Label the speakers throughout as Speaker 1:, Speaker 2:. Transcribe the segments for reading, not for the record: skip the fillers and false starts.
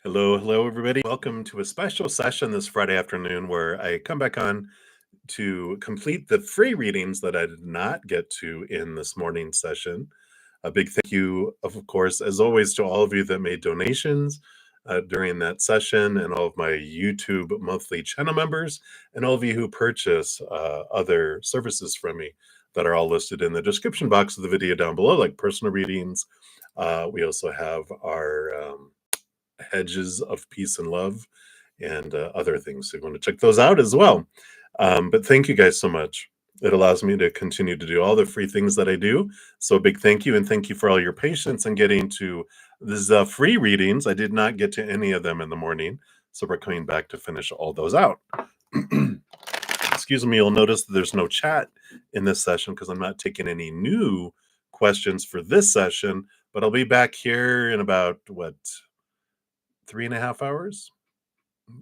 Speaker 1: Hello, everybody. Welcome to a special session this Friday afternoon where I come back on to complete the free readings that I did not get to in this morning's session. A big thank you, of course, as always, to all of you that made donations during that session, and all of my YouTube monthly channel members, and all of you who purchase other services from me that are all listed in the description box of the video down below, like personal readings. We also have our hedges of peace and love and other things. So you want to check those out as well. But thank you guys so much. It allows me to continue to do all the free things that I do. So a big thank you, and thank you for all your patience in getting to these free readings. I did not get to any of them in the morning, so we're coming back to finish all those out. Excuse me, you'll notice that there's no chat in this session because I'm not taking any new questions for this session, but I'll be back here in about, 3.5 hours,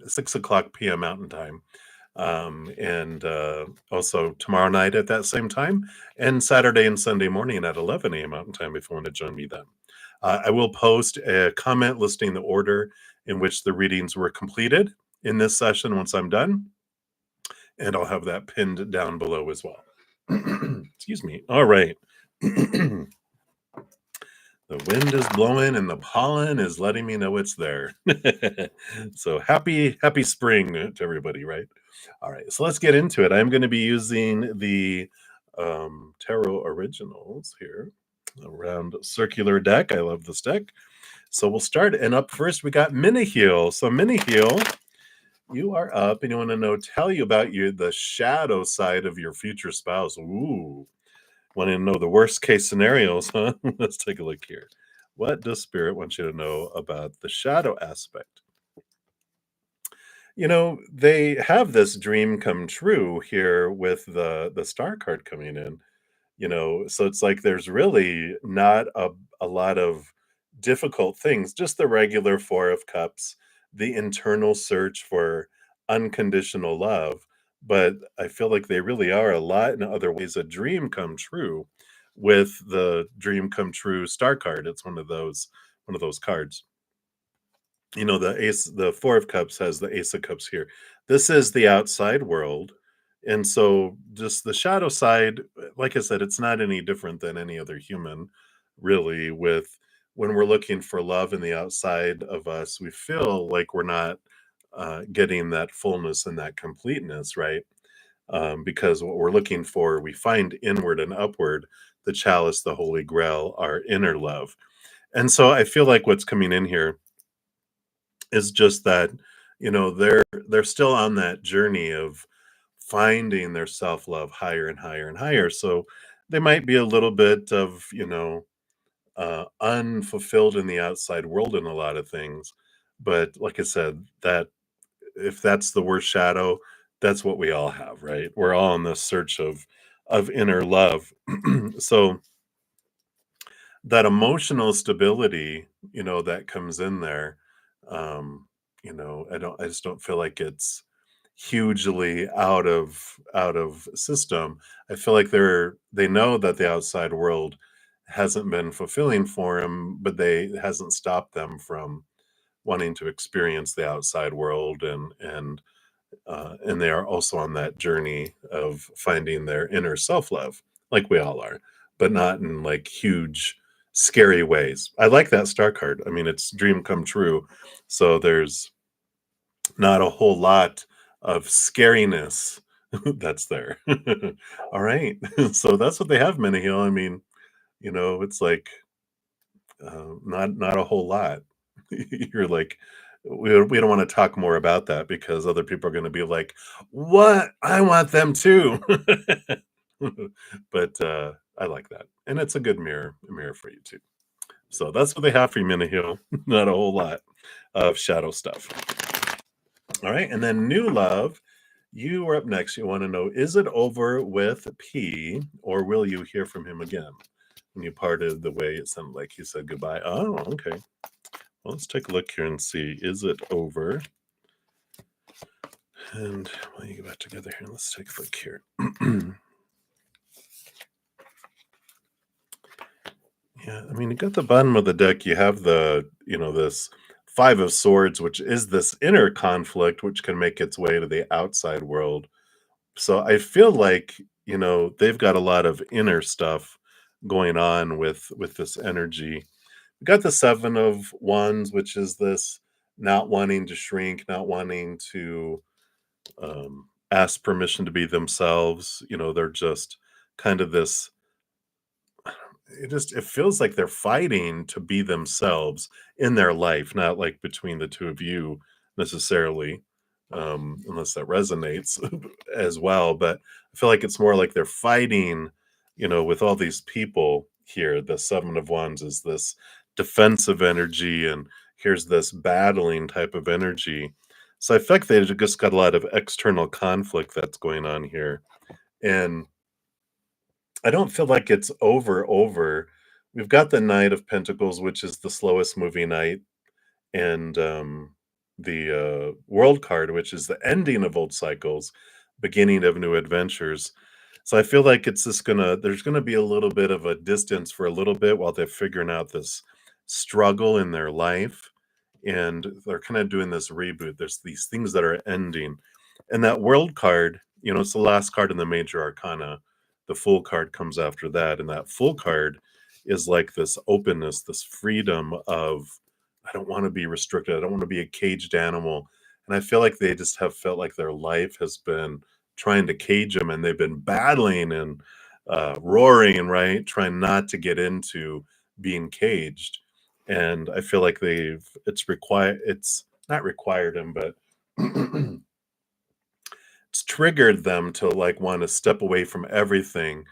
Speaker 1: 6 o'clock PM Mountain Time. And also tomorrow night at that same time, and Saturday and Sunday morning at 11 a.m. Mountain Time if you want to join me then. I will post a comment listing the order in which the readings were completed in this session once I'm done, and I'll have that pinned down below as well. Excuse me. All right. The wind is blowing and the pollen is letting me know it's there. So happy spring to everybody, right? All right, so let's get into it. I'm going to be using the Tarot Originals here, a round circular deck. I love this deck. So we'll start, and up first we got Miniheel. So Miniheel, you are up, and you want to tell you about the shadow side of your future spouse. Ooh. Want to know the worst case scenarios, huh? Let's take a look here. What does Spirit want you to know about the shadow aspect? They have this dream come true here with the star card coming in. So it's like there's really not a lot of difficult things, just the regular Four of Cups, the internal search for unconditional love. But I feel like they really are a lot in other ways a dream come true with the dream come true star card. It's one of those cards. The Four of Cups has the Ace of Cups here. This is the outside world. And so just the shadow side, like I said, it's not any different than any other human, really, with when we're looking for love in the outside of us, we feel like we're not getting that fullness and that completeness, right? Because what we're looking for, we find inward and upward, the chalice, the holy grail, our inner love. And so I feel like what's coming in here is just that they're still on that journey of finding their self-love higher and higher and higher. So they might be a little bit of unfulfilled in the outside world in a lot of things, but like I said, that if that's the worst shadow, that's what we all have, right? We're all in this search of inner love. So that emotional stability, that comes in there, um, I just don't feel like it's hugely out of system. I feel like they know that the outside world hasn't been fulfilling for them, but it hasn't stopped them from wanting to experience the outside world, and they are also on that journey of finding their inner self-love, like we all are, but not in like huge, scary ways. I like that star card. I mean, it's dream come true. So there's not a whole lot of scariness that's there. All right. So that's what they have, Menahil. I mean, it's like not a whole lot. You're like, we don't want to talk more about that because other people are going to be like, what? I want them too. But I like that. And it's a good mirror for you too. So that's what they have for you, Minahil. Not a whole lot of shadow stuff. All right. And then new love. You are up next. You want to know, is it over with P, or will you hear from him again? When you parted the way, it sounded like he said goodbye. Oh, okay. Well, let's take a look here and see. Is it over? And when you get back together here, let's take a look here. Yeah, I mean, you got the bottom of the deck. You have this Five of Swords, which is this inner conflict, which can make its way to the outside world. So I feel like, they've got a lot of inner stuff going on with this energy. We got the Seven of Wands, which is this not wanting to shrink, not wanting to ask permission to be themselves. They're just kind of this it feels like they're fighting to be themselves in their life, not like between the two of you necessarily, unless that resonates as well. But I feel like it's more like they're fighting, with all these people here. The Seven of Wands is this defensive energy, and here's this battling type of energy. So I feel like they just got a lot of external conflict that's going on here. And I don't feel like it's over. We've got the Knight of Pentacles, which is the slowest moving knight, and, the, World card, which is the ending of old cycles, beginning of new adventures. So I feel like it's just there's gonna be a little bit of a distance for a little bit while they're figuring out this struggle in their life, and they're kinda doing this reboot. There's these things that are ending. And that World card, it's the last card in the major arcana. The Fool card comes after that, and that Fool card is like this openness, this freedom of, I don't wanna be restricted, I don't wanna be a caged animal, and I feel like they just have felt like their life has been trying to cage them, and they've been battling and, roaring, right? Trying not to get into being caged, and I feel like it's not required them, but it's triggered them to, like, wanna step away from everything.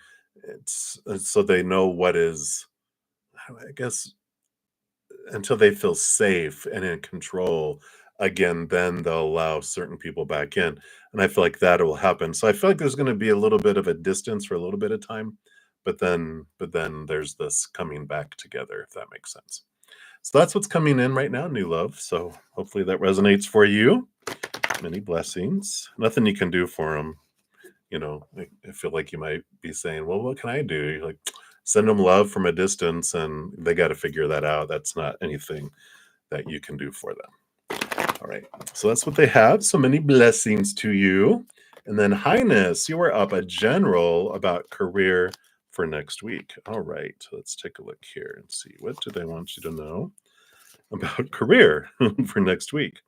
Speaker 1: So they know what is, I guess, until they feel safe and in control again, then they'll allow certain people back in, and I feel like that will happen. So I feel like there's gonna be a little bit of a distance for a little bit of time, but then there's this coming back together, if that makes sense. So that's what's coming in right now, new love, so hopefully that resonates for you. Many blessings. Nothing you can do for them. I feel like you might be saying, "Well, what can I do?" You're like, send them love from a distance, and they gotta figure that out. That's not anything that you can do for them. All right. So that's what they have. So many blessings to you. And then Highness, you are up a general about career for next week. All right. Let's take a look here and see, what do they want you to know about career for next week?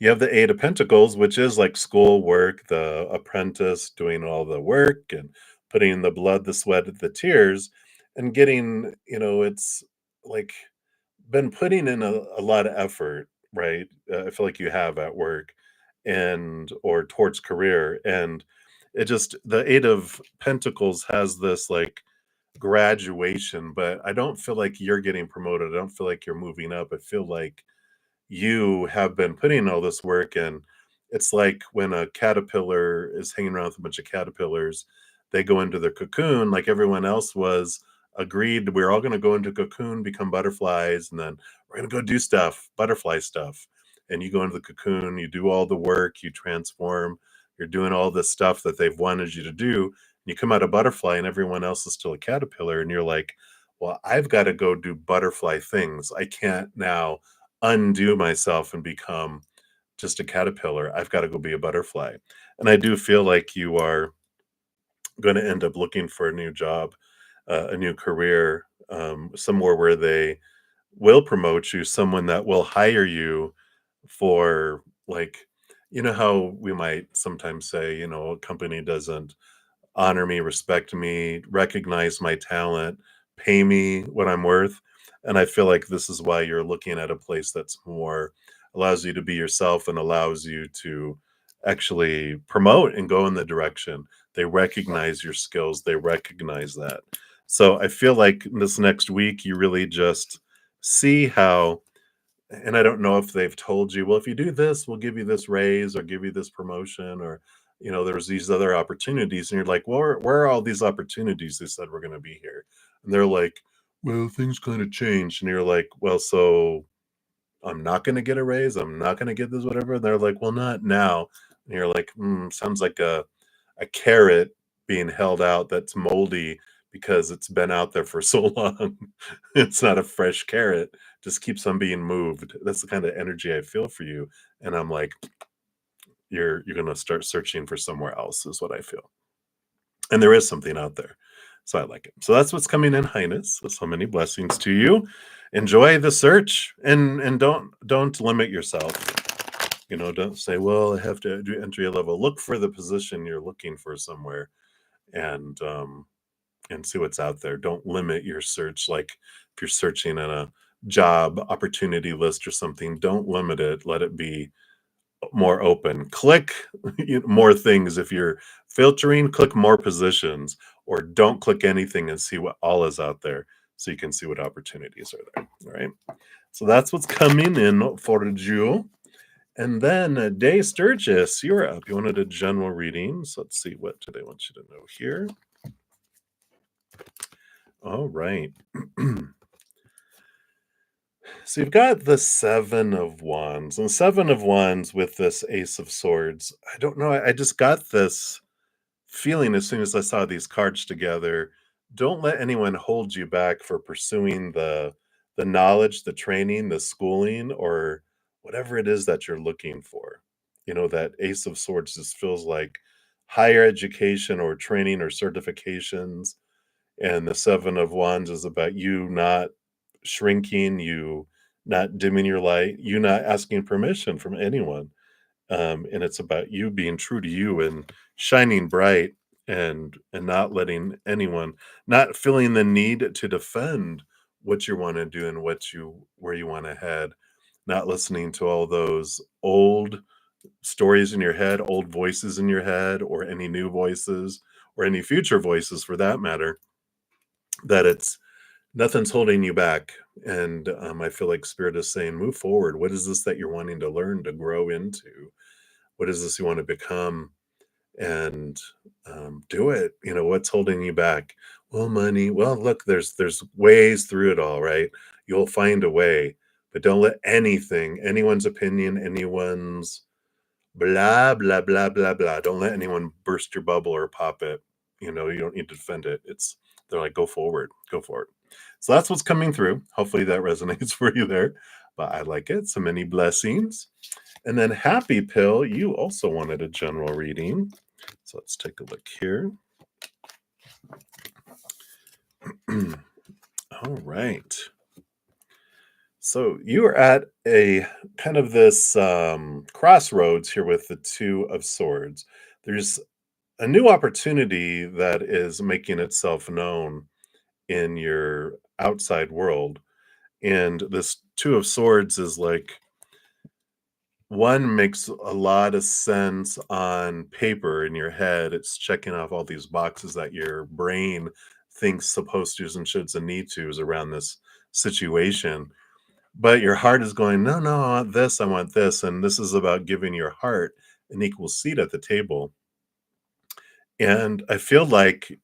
Speaker 1: You have the Eight of Pentacles, which is like school work, the apprentice doing all the work and putting in the blood, the sweat, the tears, and getting, it's like been putting in a lot of effort, right? I feel like you have at work and or towards career. And it just, the Eight of Pentacles has this like graduation, but I don't feel like you're getting promoted. I don't feel like you're moving up. I feel like you have been putting in all this work, and it's like when a caterpillar is hanging around with a bunch of caterpillars, they go into their cocoon like everyone else was agreed we're all going to go into cocoon, become butterflies, and then we're going to go do stuff, butterfly stuff. And you go into the cocoon, you do all the work, you transform, you're doing all this stuff that they've wanted you to do, and you come out a butterfly and everyone else is still a caterpillar, and you're like, well, I've got to go do butterfly things. I can't now undo myself and become just a caterpillar. I've got to go be a butterfly. And I do feel like you are going to end up looking for a new job, a new career, somewhere where they will promote you, someone that will hire you for, like, how we might sometimes say, a company doesn't honor me, respect me, recognize my talent, pay me what I'm worth. And I feel like this is why you're looking at a place that's more allows you to be yourself and allows you to actually promote and go in the direction. They recognize your skills, they recognize that. So I feel like this next week you really just see how, and I don't know if they've told you, well, if you do this, we'll give you this raise or give you this promotion, or, there's these other opportunities. And you're like, well, where are all these opportunities? They said we're going to be here. And they're like, well, things kind of changed. And you're like, well, so I'm not going to get a raise. I'm not going to get this, whatever. And they're like, well, not now. And you're like, sounds like a carrot being held out that's moldy because it's been out there for so long. It's not a fresh carrot, just keeps on being moved. That's the kind of energy I feel for you, and I'm like, you're gonna start searching for somewhere else is what I feel. And there is something out there. So I like it. So that's what's coming in, Highness. So many blessings to you. Enjoy the search and don't limit yourself. Don't say, well, I have to do entry level. Look for the position you're looking for somewhere and see what's out there. Don't limit your search. Like if you're searching on a job opportunity list or something, don't limit it. Let it be more open. Click more things. If you're filtering, click more positions, or don't click anything and see what all is out there so you can see what opportunities are there. All right. So that's what's coming in for you. And then Day Sturgis, you're up. You wanted a general reading. So let's see, what do they want you to know here? All right. So you've got the Seven of Wands, and Seven of Wands with this Ace of Swords. I don't know. I just got this feeling as soon as I saw these cards together. Don't let anyone hold you back for pursuing the knowledge, the training, the schooling, or whatever it is that you're looking for. That Ace of Swords just feels like higher education or training or certifications. And the Seven of Wands is about you not shrinking, you not dimming your light, you not asking permission from anyone. And it's about you being true to you and shining bright and not letting anyone, not feeling the need to defend what you want to do and where you want to head, not listening to all those old stories in your head, old voices in your head, or any new voices, or any future voices for that matter, that it's nothing's holding you back. And I feel like Spirit is saying, move forward. What is this that you're wanting to learn, to grow into? What is this you want to become? And do it. What's holding you back? Well, money. Well, look, there's ways through it all, right? You'll find a way, but don't let anyone's opinion, anyone's blah blah blah blah blah. Don't let anyone burst your bubble or pop it. You don't need to defend it. They're like, go forward, go for it. So that's what's coming through. Hopefully that resonates for you there. But I like it. So many blessings. And then Happy Pill, you also wanted a general reading. So let's take a look here. All right. So you are at a kind of this crossroads here with the Two of Swords. There's a new opportunity that is making itself known in your outside world. And this Two of Swords is like, one makes a lot of sense on paper in your head. It's checking off all these boxes that your brain thinks supposed to's and shoulds and need to's around this situation. But your heart is going, no, no, I want this, I want this. And this is about giving your heart an equal seat at the table. And I feel like,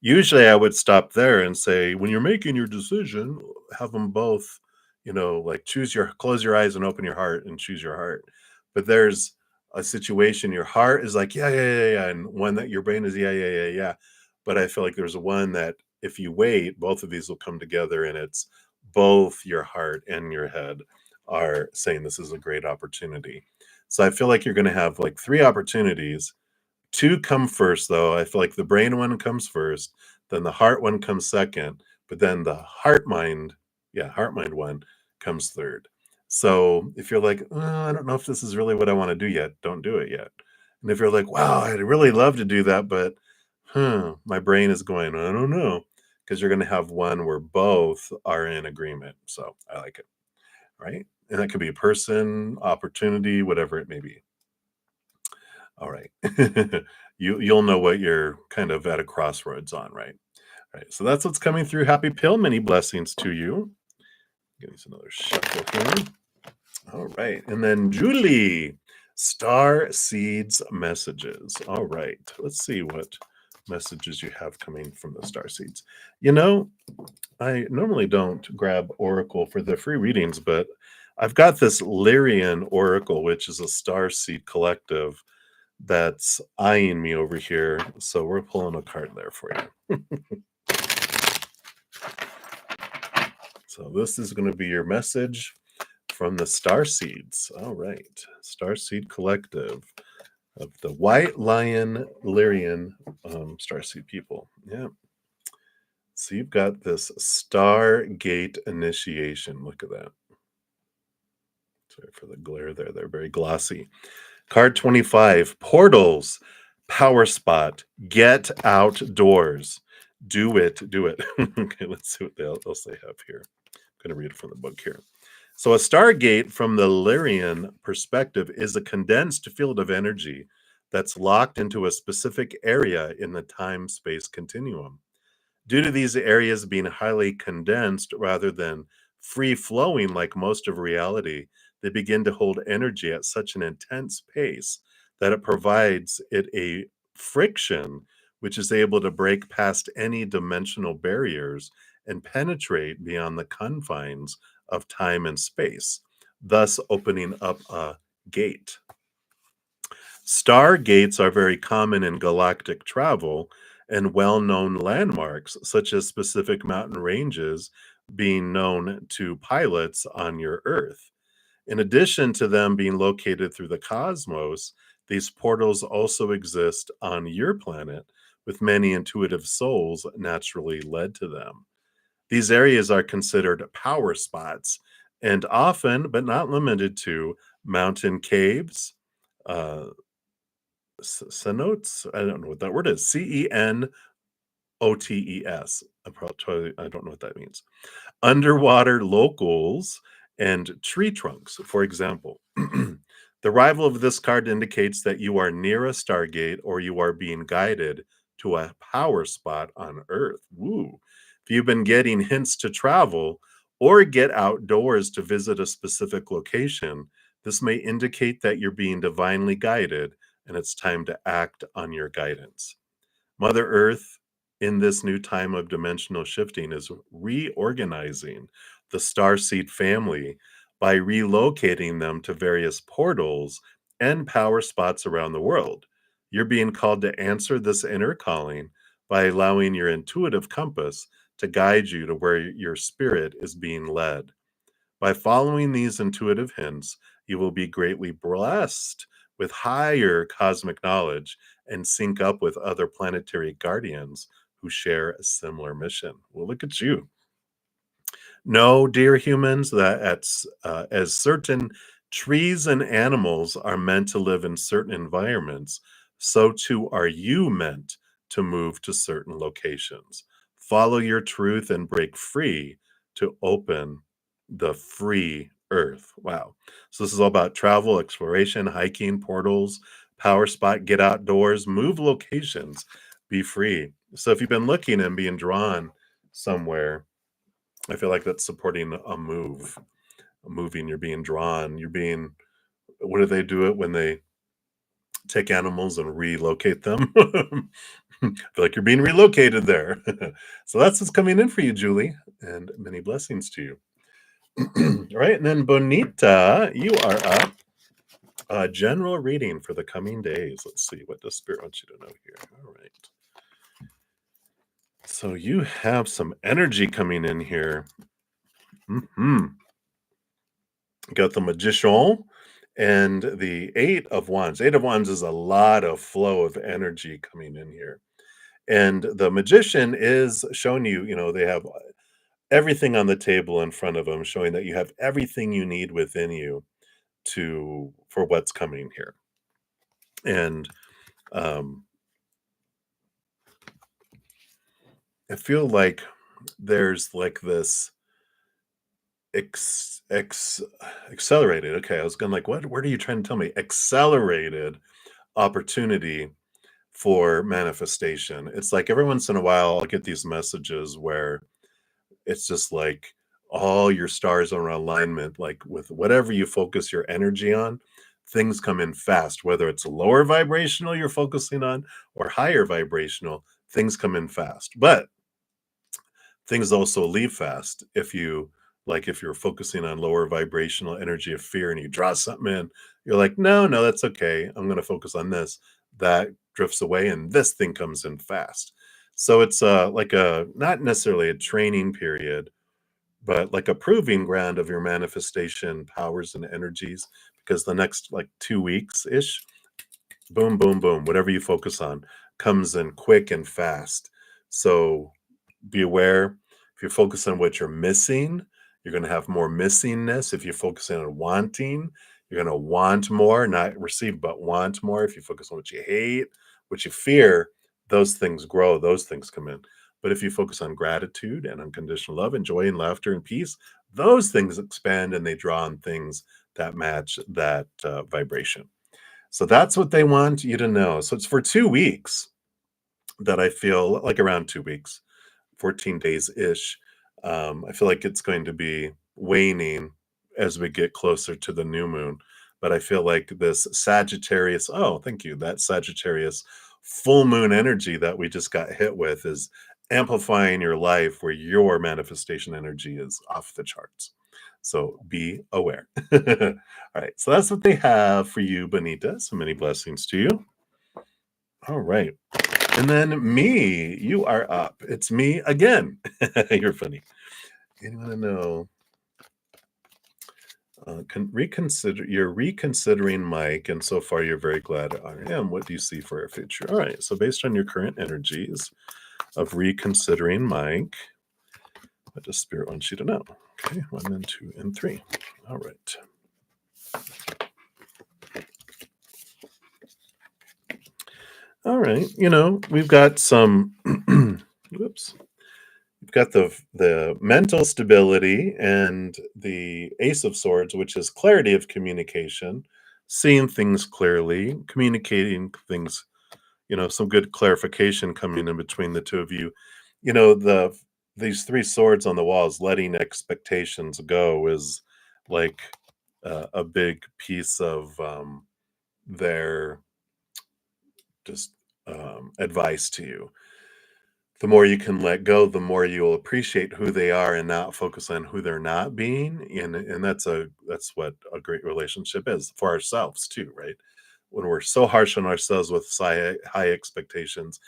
Speaker 1: usually I would stop there and say, when you're making your decision, have them both, like close your eyes and open your heart and choose your heart. But there's a situation, your heart is like, yeah, yeah, yeah, yeah. And one that your brain is, yeah, yeah, yeah, yeah. But I feel like there's one that if you wait, both of these will come together and it's both your heart and your head are saying this is a great opportunity. So I feel like you're going to have like three opportunities. Two come first, though. I feel like the brain one comes first, then the heart one comes second, but then the heart mind one comes third. So if you're like, I don't know if this is really what I want to do yet, don't do it yet. And if you're like, wow, I'd really love to do that, but my brain is going, I don't know, because you're going to have one where both are in agreement. So I like it, right? And that could be a person, opportunity, whatever it may be. All right. You'll know what you're kind of at a crossroads on, right? All right. So that's what's coming through. Happy Pill. Many blessings to you. Give us another shuffle here. All right. And then Julie, Star Seeds messages. All right. Let's see what messages you have coming from the Star Seeds. I normally don't grab Oracle for the free readings, but I've got this Lyrian Oracle, which is a Star Seed collective that's eyeing me over here. So we're pulling a card there for you. So this is going to be your message from the Star Seeds. All right. Star Seed Collective of the White Lion Lyrian Starseed people. Yeah. So you've got this Stargate initiation. Look at that. Sorry for the glare there. They're very glossy. Card 25, portals, power spot, get outdoors. Do it, do it. Okay, let's see what else they have here. I'm going to read it from the book here. So a stargate from the Lyrian perspective is a condensed field of energy that's locked into a specific area in the time-space continuum. Due to these areas being highly condensed rather than free flowing like most of reality, they begin to hold energy at such an intense pace that it provides it a friction which is able to break past any dimensional barriers and penetrate beyond the confines of time and space, thus opening up a gate. Stargates are very common in galactic travel, and well known landmarks, such as specific mountain ranges, being known to pilots on your Earth. In addition to them being located through the cosmos, these portals also exist on your planet, with many intuitive souls naturally led to them. These areas are considered power spots and often, but not limited to, mountain caves, uh, cenotes. I don't know what that word is. CENOTES. I don't know what that means. Underwater locals and tree trunks, for example. The arrival of this card indicates that you are near a stargate or you are being guided to a power spot on Earth. Woo. If you've been getting hints to travel or get outdoors to visit a specific location, this may indicate that you're being divinely guided and it's time to act on your guidance. Mother Earth, in this new time of dimensional shifting, is reorganizing the starseed family by relocating them to various portals and power spots around the world. You're being called to answer this inner calling by allowing your intuitive compass to guide you to where your spirit is being led. By following these intuitive hints, you will be greatly blessed with higher cosmic knowledge and sync up with other planetary guardians who share a similar mission. Well, look at you. Know, dear humans, that as certain trees and animals are meant to live in certain environments, so too are you meant to move to certain locations. Follow your truth and break free to open the free earth. Wow. So this is all about travel, exploration, hiking, portals, power spot, get outdoors, move locations, be free. So if you've been looking and being drawn somewhere, I feel like that's supporting a move. Moving, you're being drawn, you're being, what do they do it when they take animals and relocate them? I feel like you're being relocated there. So that's what's coming in for you, Julie, and many blessings to you. All right, and then Bonita, you are up. General reading for the coming days. Let's see, what does Spirit want you to know here? All right. So you have some energy coming in here. Got the Magician and the Eight of Wands. Eight of Wands is a lot of flow of energy coming in here. And the Magician is showing you, they have everything on the table in front of them, showing that you have everything you need within you for what's coming here. And I feel like there's like this accelerated. Okay, I was going like, what are you trying to tell me? Accelerated opportunity for manifestation. It's like every once in a while I'll get these messages where it's just like all your stars are in alignment, like with whatever you focus your energy on, things come in fast, whether it's lower vibrational you're focusing on or higher vibrational, things come in fast. But things also leave fast if you're focusing on lower vibrational energy of fear and you draw something in, you're like, no, that's okay. I'm going to focus on this. that drifts away, and this thing comes in fast. So it's like a not necessarily a training period, but like a proving ground of your manifestation powers and energies, because the next like 2 weeks ish, boom, boom, boom, whatever you focus on comes in quick and fast. So be aware. If you focus on what you're missing, you're going to have more missingness. If you're focusing on wanting, you're going to want more, not receive, but want more. If you focus on what you hate, what you fear, those things grow, those things come in. But if you focus on gratitude and unconditional love and joy and laughter and peace, those things expand and they draw on things that match that vibration. So that's what they want you to know. So it's for 2 weeks that I feel like, around 2 weeks, 14 days ish. I feel like it's going to be waning as we get closer to the new moon. But I feel like this Sagittarius, oh, thank you, that Sagittarius full moon energy that we just got hit with is amplifying your life where your manifestation energy is off the charts. So be aware. All right. So that's what they have for you, Benita. So many blessings to you. All right. And then me, you are up. It's me again. You're funny. Anyone to know? Reconsider. You're reconsidering Mike, and so far you're very glad I am. What do you see for our future? All right. So based on your current energies of reconsidering Mike, what does Spirit want you to know? Okay, 1 and 2 and 3. All right. All right. We've got some. Whoops. You've got the mental stability and the Ace of Swords, which is clarity of communication, seeing things clearly, communicating things, some good clarification coming in between the two of you. These three swords on the walls, letting expectations go is like a big piece of their just advice to you. The more you can let go, the more you'll appreciate who they are and not focus on who they're not being. And that's what a great relationship is for ourselves too, right? When we're so harsh on ourselves with high expectations,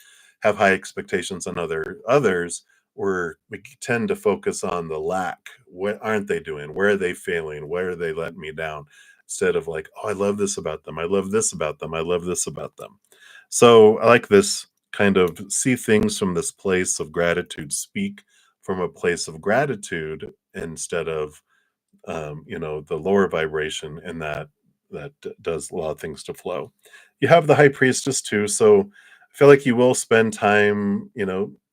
Speaker 1: have high expectations on others, we tend to focus on the lack. What aren't they doing? Where are they failing? Where are they letting me down? Instead of like, oh, I love this about them. I love this about them. I love this about them. So I like this kind of see things from this place of gratitude, speak from a place of gratitude instead of the lower vibration, and that does allow things to flow. You have the high priestess too, so I feel like you will spend time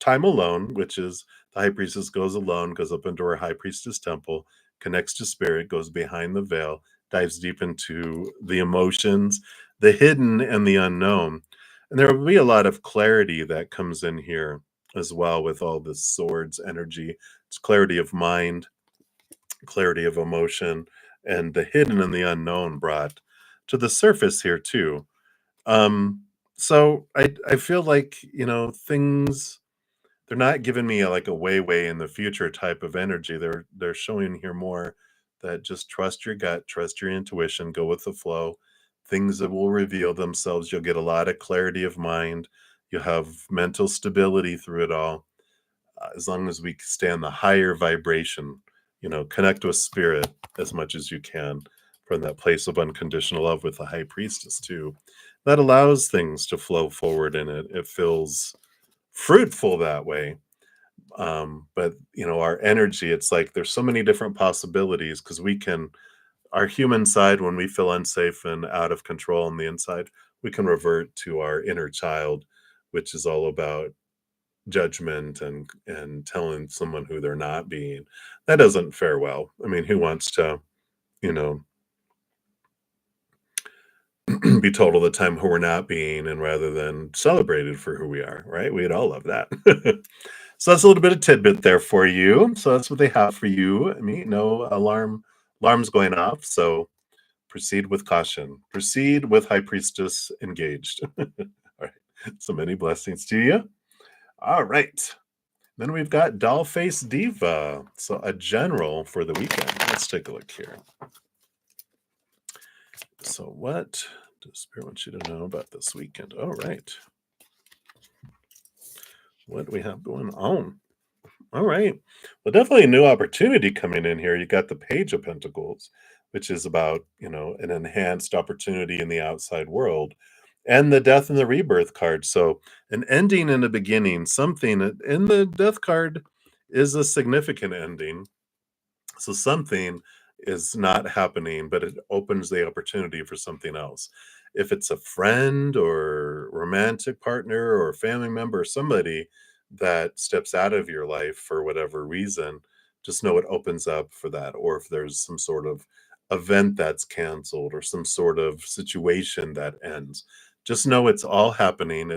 Speaker 1: alone, which is the high priestess goes alone, goes up into her high priestess temple, connects to spirit, goes behind the veil, dives deep into the emotions, the hidden and the unknown. And there will be a lot of clarity that comes in here as well with all this swords energy. It's clarity of mind, clarity of emotion, and the hidden and the unknown brought to the surface here too. So I feel like things, they're not giving me like a way in the future type of energy. They're showing here more that just trust your gut, trust your intuition, go with the flow. Things that will reveal themselves. You'll get a lot of clarity of mind. You'll have mental stability through it all. As long as we stay on the higher vibration, connect with spirit as much as you can from that place of unconditional love with the high priestess too. That allows things to flow forward, and it feels fruitful that way. But our energy, it's like there's so many different possibilities, because our human side, when we feel unsafe and out of control on the inside, we can revert to our inner child, which is all about judgment and telling someone who they're not being. That doesn't fare well. I mean, who wants to, you know, be told all the time who we're not being, and rather than celebrated for who we are, right? We'd all love that. So that's a little bit of tidbit there for you. So that's what they have for you. I mean, no alarms going off. So proceed with caution. Proceed with High Priestess engaged. All right. So many blessings to you. All right. Then we've got Dollface Diva. So a general for the weekend. Let's take a look here. So what does Spirit want you to know about this weekend? All right. What do we have going on? All right. Well, definitely a new opportunity coming in here. You got the Page of Pentacles, which is about, an enhanced opportunity in the outside world, and the Death and the Rebirth card. So, an ending and a beginning, something in the Death card is a significant ending. So something is not happening, but it opens the opportunity for something else. If it's a friend or romantic partner or family member, somebody that steps out of your life for whatever reason, just know it opens up for that. Or if there's some sort of event that's canceled or some sort of situation that ends, just know it's all happening.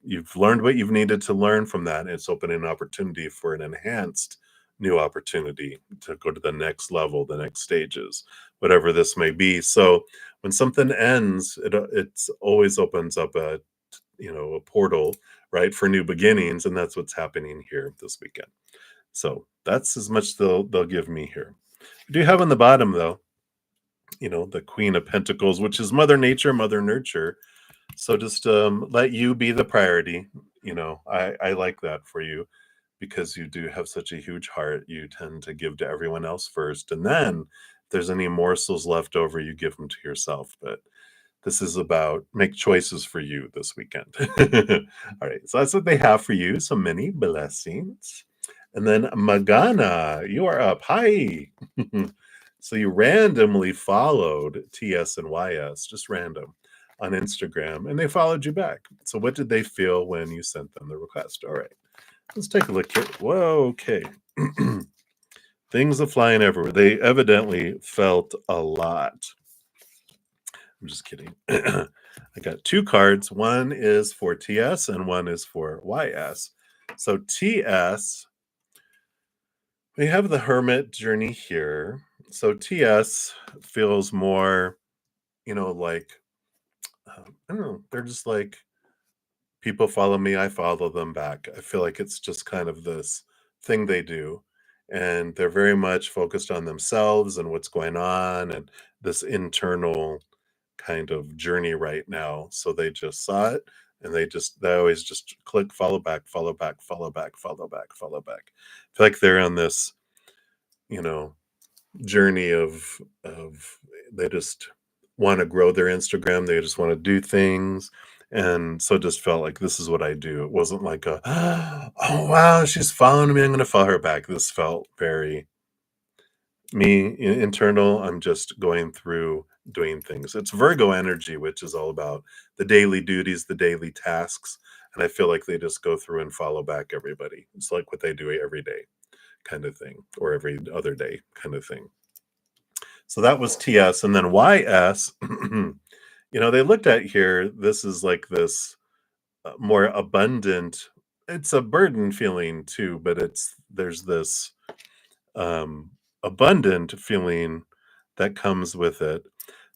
Speaker 1: You've learned what you've needed to learn from that. And it's opening an opportunity for an enhanced new opportunity to go to the next level, the next stages, whatever this may be. So when something ends, it's always opens up a portal, right, for new beginnings, and that's what's happening here this weekend. So that's as much they'll give me here. We do have on the bottom though, the Queen of Pentacles, which is Mother Nature, Mother Nurture. So just let you be the priority. I like that for you because you do have such a huge heart. You tend to give to everyone else first. And then if there's any morsels left over, you give them to yourself. But this is about make choices for you this weekend. All right. So that's what they have for you. So many blessings. And then Magana, you are up. Hi. So you randomly followed TS and YS, just random, on Instagram, and they followed you back. So what did they feel when you sent them the request? All right. Let's take a look here. Whoa, okay. Things are flying everywhere. They evidently felt a lot. I'm just kidding. I got two cards. One is for TS and one is for YS. So TS, we have the Hermit journey here. So TS feels more, like, I don't know, they're just like, people follow me, I follow them back. I feel like it's just kind of this thing they do. And they're very much focused on themselves and what's going on and this internal kind of journey right now. So they just saw it and they always just click follow back, follow back, follow back, follow back, follow back. I feel like they're on this, you know, journey of they just want to grow their Instagram. They just want to do things. And so it just felt like this is what I do. It wasn't like a oh wow, she's following me. I'm gonna follow her back. This felt very internal. I'm just going through doing things. It's Virgo energy, which is all about the daily duties, the daily tasks. And I feel like they just go through and follow back everybody. It's like what they do every day kind of thing, or every other day kind of thing. So that was TS. And then YS, they looked at here, this is like this more abundant, it's a burden feeling too, but there's this um, abundant feeling that comes with it.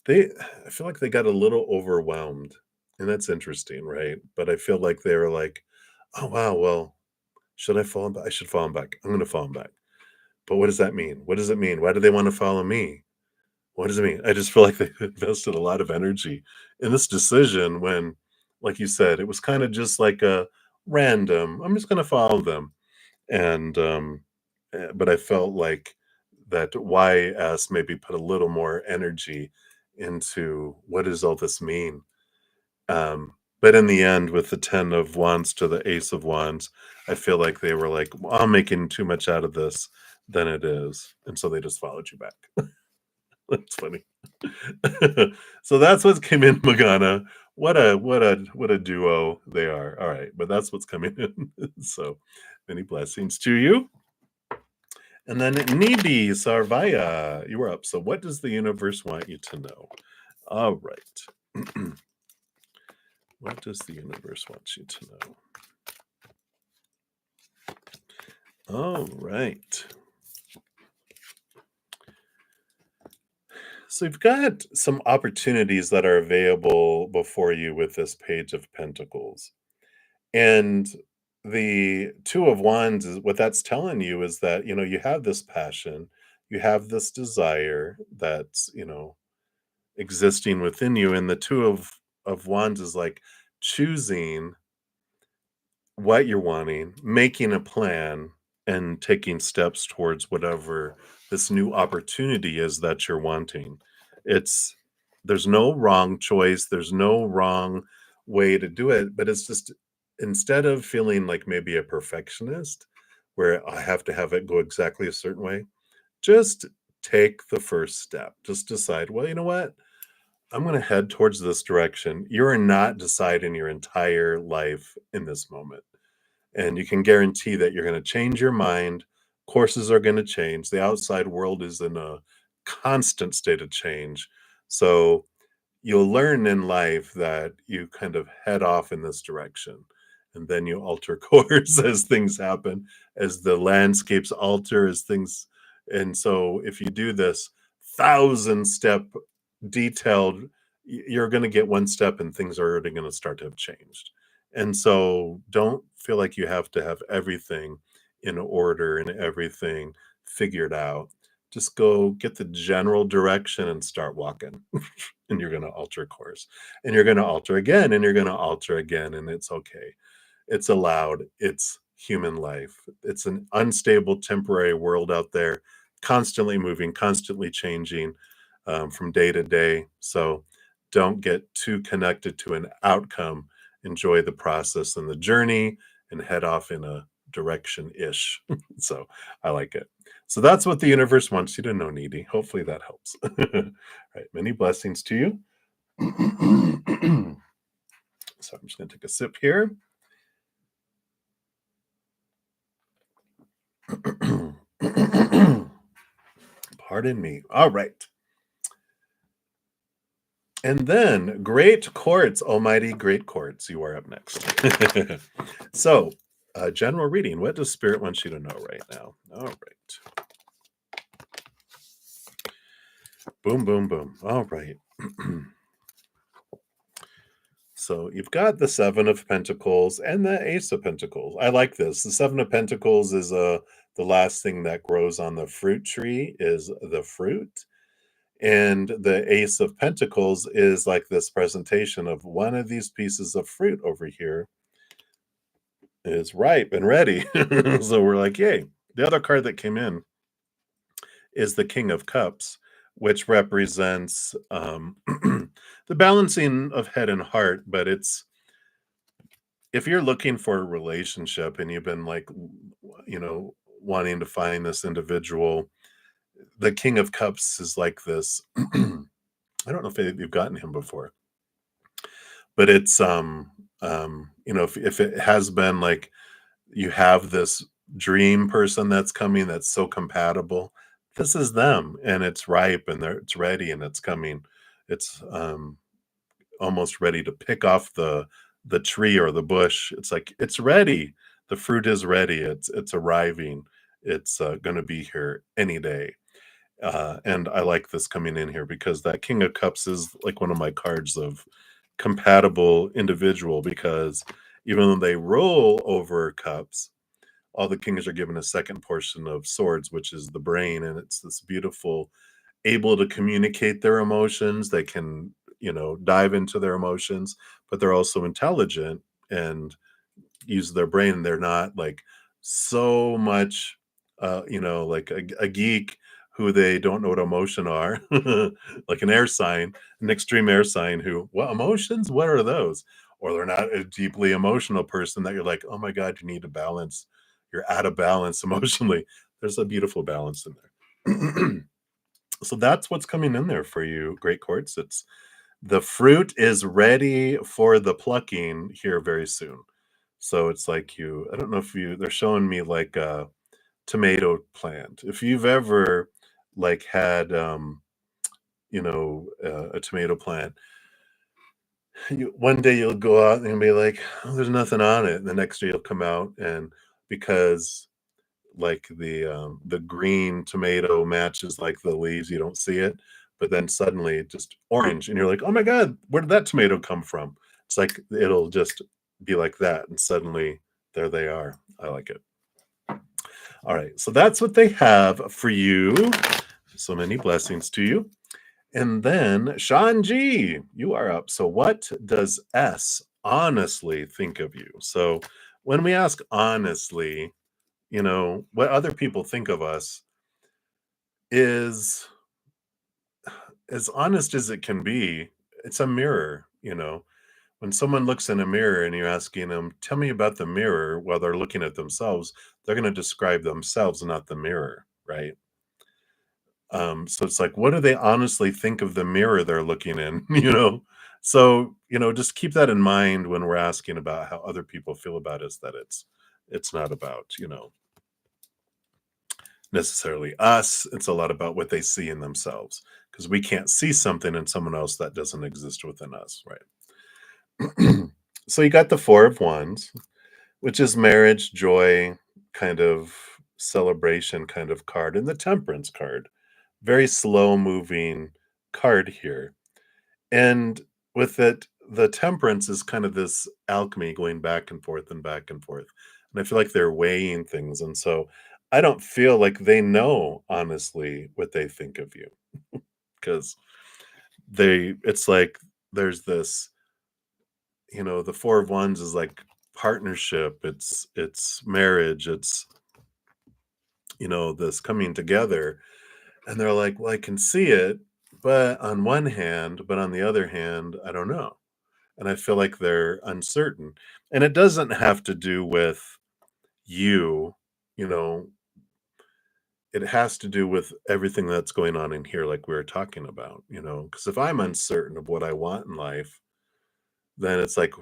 Speaker 1: I feel like they got a little overwhelmed, and that's interesting, right? But I feel like they were like, oh wow, well, should I fall back? I should fall back. I'm going to fall back. But what does that mean? What does it mean? Why do they want to follow me? What does it mean? I just feel like they invested a lot of energy in this decision when, like you said, it was kind of just like a random, I'm just going to follow them. And, but I felt like that YS maybe put a little more energy into what does all this mean? But in the end, with the 10 of Wands to the Ace of Wands, I feel like they were like, well, I'm making too much out of this than it is. And so they just followed you back. That's funny. So that's what came in, Magana. What a duo they are. All right, but that's what's coming in. So many blessings to you. And then Needy Sarvaya, you were up. So what does the universe want you to know? All right. What does the universe want you to know? All right. So you've got some opportunities that are available before you with this Page of Pentacles. And the Two of Wands is what that's telling you is that, you have this passion, you have this desire that's, existing within you. And the two of wands is like choosing what you're wanting, making a plan, and taking steps towards whatever this new opportunity is that you're wanting. It's there's no wrong choice, there's no wrong way to do it, but it's just instead of feeling like maybe a perfectionist where I have to have it go exactly a certain way, just take the first step. Just decide, well, you know what? I'm going to head towards this direction. You're not deciding your entire life in this moment, and you can guarantee that you're going to change your mind. Courses are going to change. The outside world is in a constant state of change. So you'll learn in life that you kind of head off in this direction, and then you alter course as things happen, as the landscapes alter, as things. And so if you do this 1,000 step detailed, you're going to get one step and things are already going to start to have changed. And so don't feel like you have to have everything in order and everything figured out. Just go get the general direction and start walking. And you're going to alter course. And you're going to alter again and you're going to alter again. And it's okay. It's allowed. It's human life. It's an unstable, temporary world out there, constantly moving, constantly changing from day to day. So don't get too connected to an outcome. Enjoy the process and the journey and head off in a direction ish. So I like it. So that's what the universe wants you to know, Needy. Hopefully that helps. All right. Many blessings to you. So I'm just going to take a sip here. Pardon me. All right. And then great courts, almighty great courts. You are up next. So, general reading. What does Spirit want you to know right now? All right. Boom, boom, boom. All right. So you've got the Seven of Pentacles and the Ace of Pentacles. I like this. The Seven of Pentacles is the last thing that grows on the fruit tree is the fruit. And the Ace of Pentacles is like this presentation of one of these pieces of fruit over here is ripe and ready. So we're like, yay. The other card that came in is the King of Cups, which represents the balancing of head and heart. But it's if you're looking for a relationship and you've been like, wanting to find this individual, the King of Cups is like this. I don't know if you've gotten him before, but it's if it has been like you have this dream person that's coming that's so compatible, this is them, and it's ripe and it's ready and it's coming. It's almost ready to pick off the tree or the bush. It's like it's ready. The fruit is ready. It's arriving. It's going to be here any day. And I like this coming in here because that King of Cups is like one of my cards of compatible individual, because even though they roll over cups, all the kings are given a second portion of swords, which is the brain. And it's this beautiful, able to communicate their emotions. They can, dive into their emotions, but they're also intelligent and use their brain. They're not like so much, like a geek who they don't know what emotion are, like an air sign, an extreme air sign who, what emotions? What are those? Or they're not a deeply emotional person that you're like, oh my God, you need to balance. You're out of balance emotionally. There's a beautiful balance in there. So that's what's coming in there for you, Great Courts. It's the fruit is ready for the plucking here very soon. So it's like I don't know if they're showing me like a tomato plant. If you've ever like had, a tomato plant, one day you'll go out and be like, oh, there's nothing on it. And the next day you'll come out, and because like the green tomato matches like the leaves, you don't see it, but then suddenly just orange and you're like, oh my God, where did that tomato come from? It's like it'll just be like that, and suddenly there they are. I like it. All right, so that's what they have for you. So many blessings to you. And then Sean G, you are up. So, what does S honestly think of you? So, when we ask honestly, what other people think of us is as honest as it can be. It's a mirror. When someone looks in a mirror and you're asking them, tell me about the mirror while they're looking at themselves, they're going to describe themselves, not the mirror, right? So it's like, what do they honestly think of the mirror they're looking in? So just keep that in mind when we're asking about how other people feel about us, that it's not about necessarily us. It's a lot about what they see in themselves, because we can't see something in someone else that doesn't exist within us, right? So you got the Four of Wands, which is marriage, joy, kind of celebration kind of card, and the Temperance card. Very slow moving card here. And with it, the Temperance is kind of this alchemy going back and forth and back and forth. And I feel like they're weighing things. And so I don't feel like they know honestly what they think of you, because it's like there's this, the Four of Wands is like partnership, it's marriage, it's this coming together. And they're like, well, I can see it, but on one hand, but on the other hand, I don't know. And I feel like they're uncertain. And it doesn't have to do with you, you know, it has to do with everything that's going on in here, like we were talking about. Because if I'm uncertain of what I want in life, then it's like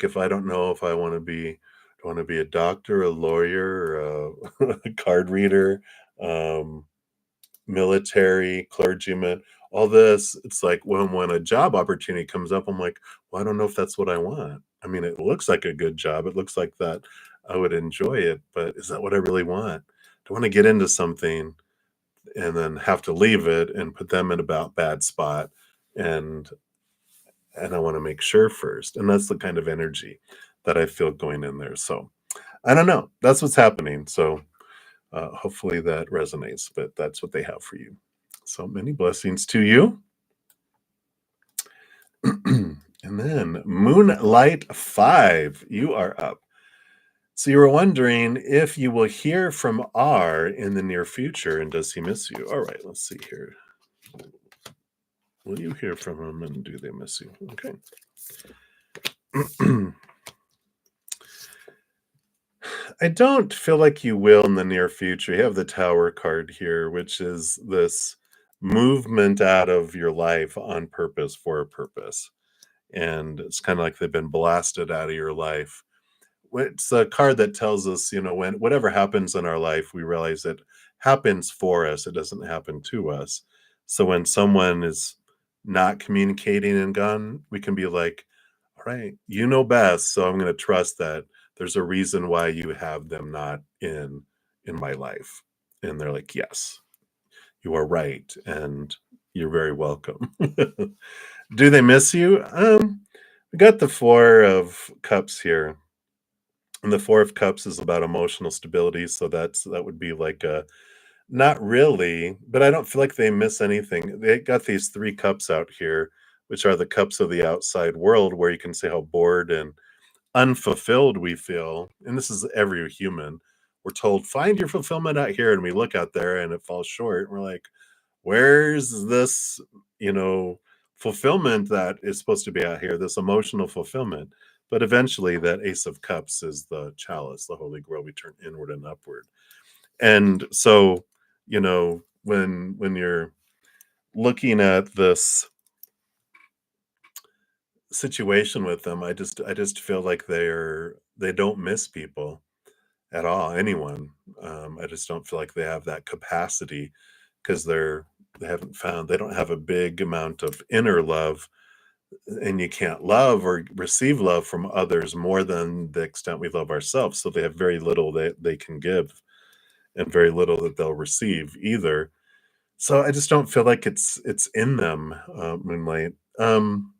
Speaker 1: if I don't know if I want to be, do I want to be a doctor, a lawyer, or a card reader, um, military, clergyman, all this. It's like when a job opportunity comes up, I'm like, well, I don't know if that's what I want. I mean, it looks like a good job. It looks like that I would enjoy it, but is that what I really want? Do I want to get into something and then have to leave it and put them in about bad spot? And and I want to make sure first. And that's the kind of energy that I feel going in there. So I don't know. That's what's happening. So hopefully that resonates, but that's what they have for you. So many blessings to you. And then Moonlight 5, you are up. So you were wondering if you will hear from R in the near future, and does he miss you? All right, let's see here. Will you hear from him, and do they miss you? Okay. I don't feel like you will in the near future. You have the Tower card here, which is this movement out of your life on purpose for a purpose. And it's kind of like they've been blasted out of your life. It's a card that tells us, when whatever happens in our life, we realize it happens for us. It doesn't happen to us. So when someone is not communicating and gone, we can be like, all right, you know best. So I'm going to trust that there's a reason why you have them not in my life. And they're like, yes, you are right. And you're very welcome. Do they miss you? We got the Four of Cups here. And the Four of Cups is about emotional stability. So that would be like a not really, but I don't feel like they miss anything. They got these three cups out here, which are the cups of the outside world, where you can see how bored and unfulfilled we feel. And this is every human. We're told, find your fulfillment out here. And we look out there and it falls short. And we're like, where's this, you know, fulfillment that is supposed to be out here, this emotional fulfillment? But eventually, that Ace of Cups is the chalice, the Holy Grail. We turn inward and upward. And so, when you're looking at this situation with them, I just feel like they don't miss people at all, anyone. I just don't feel like they have that capacity, because they don't have a big amount of inner love, and you can't love or receive love from others more than the extent we love ourselves. So they have very little that they can give, and very little that they'll receive either. So I just don't feel like it's in them, Moonlight. And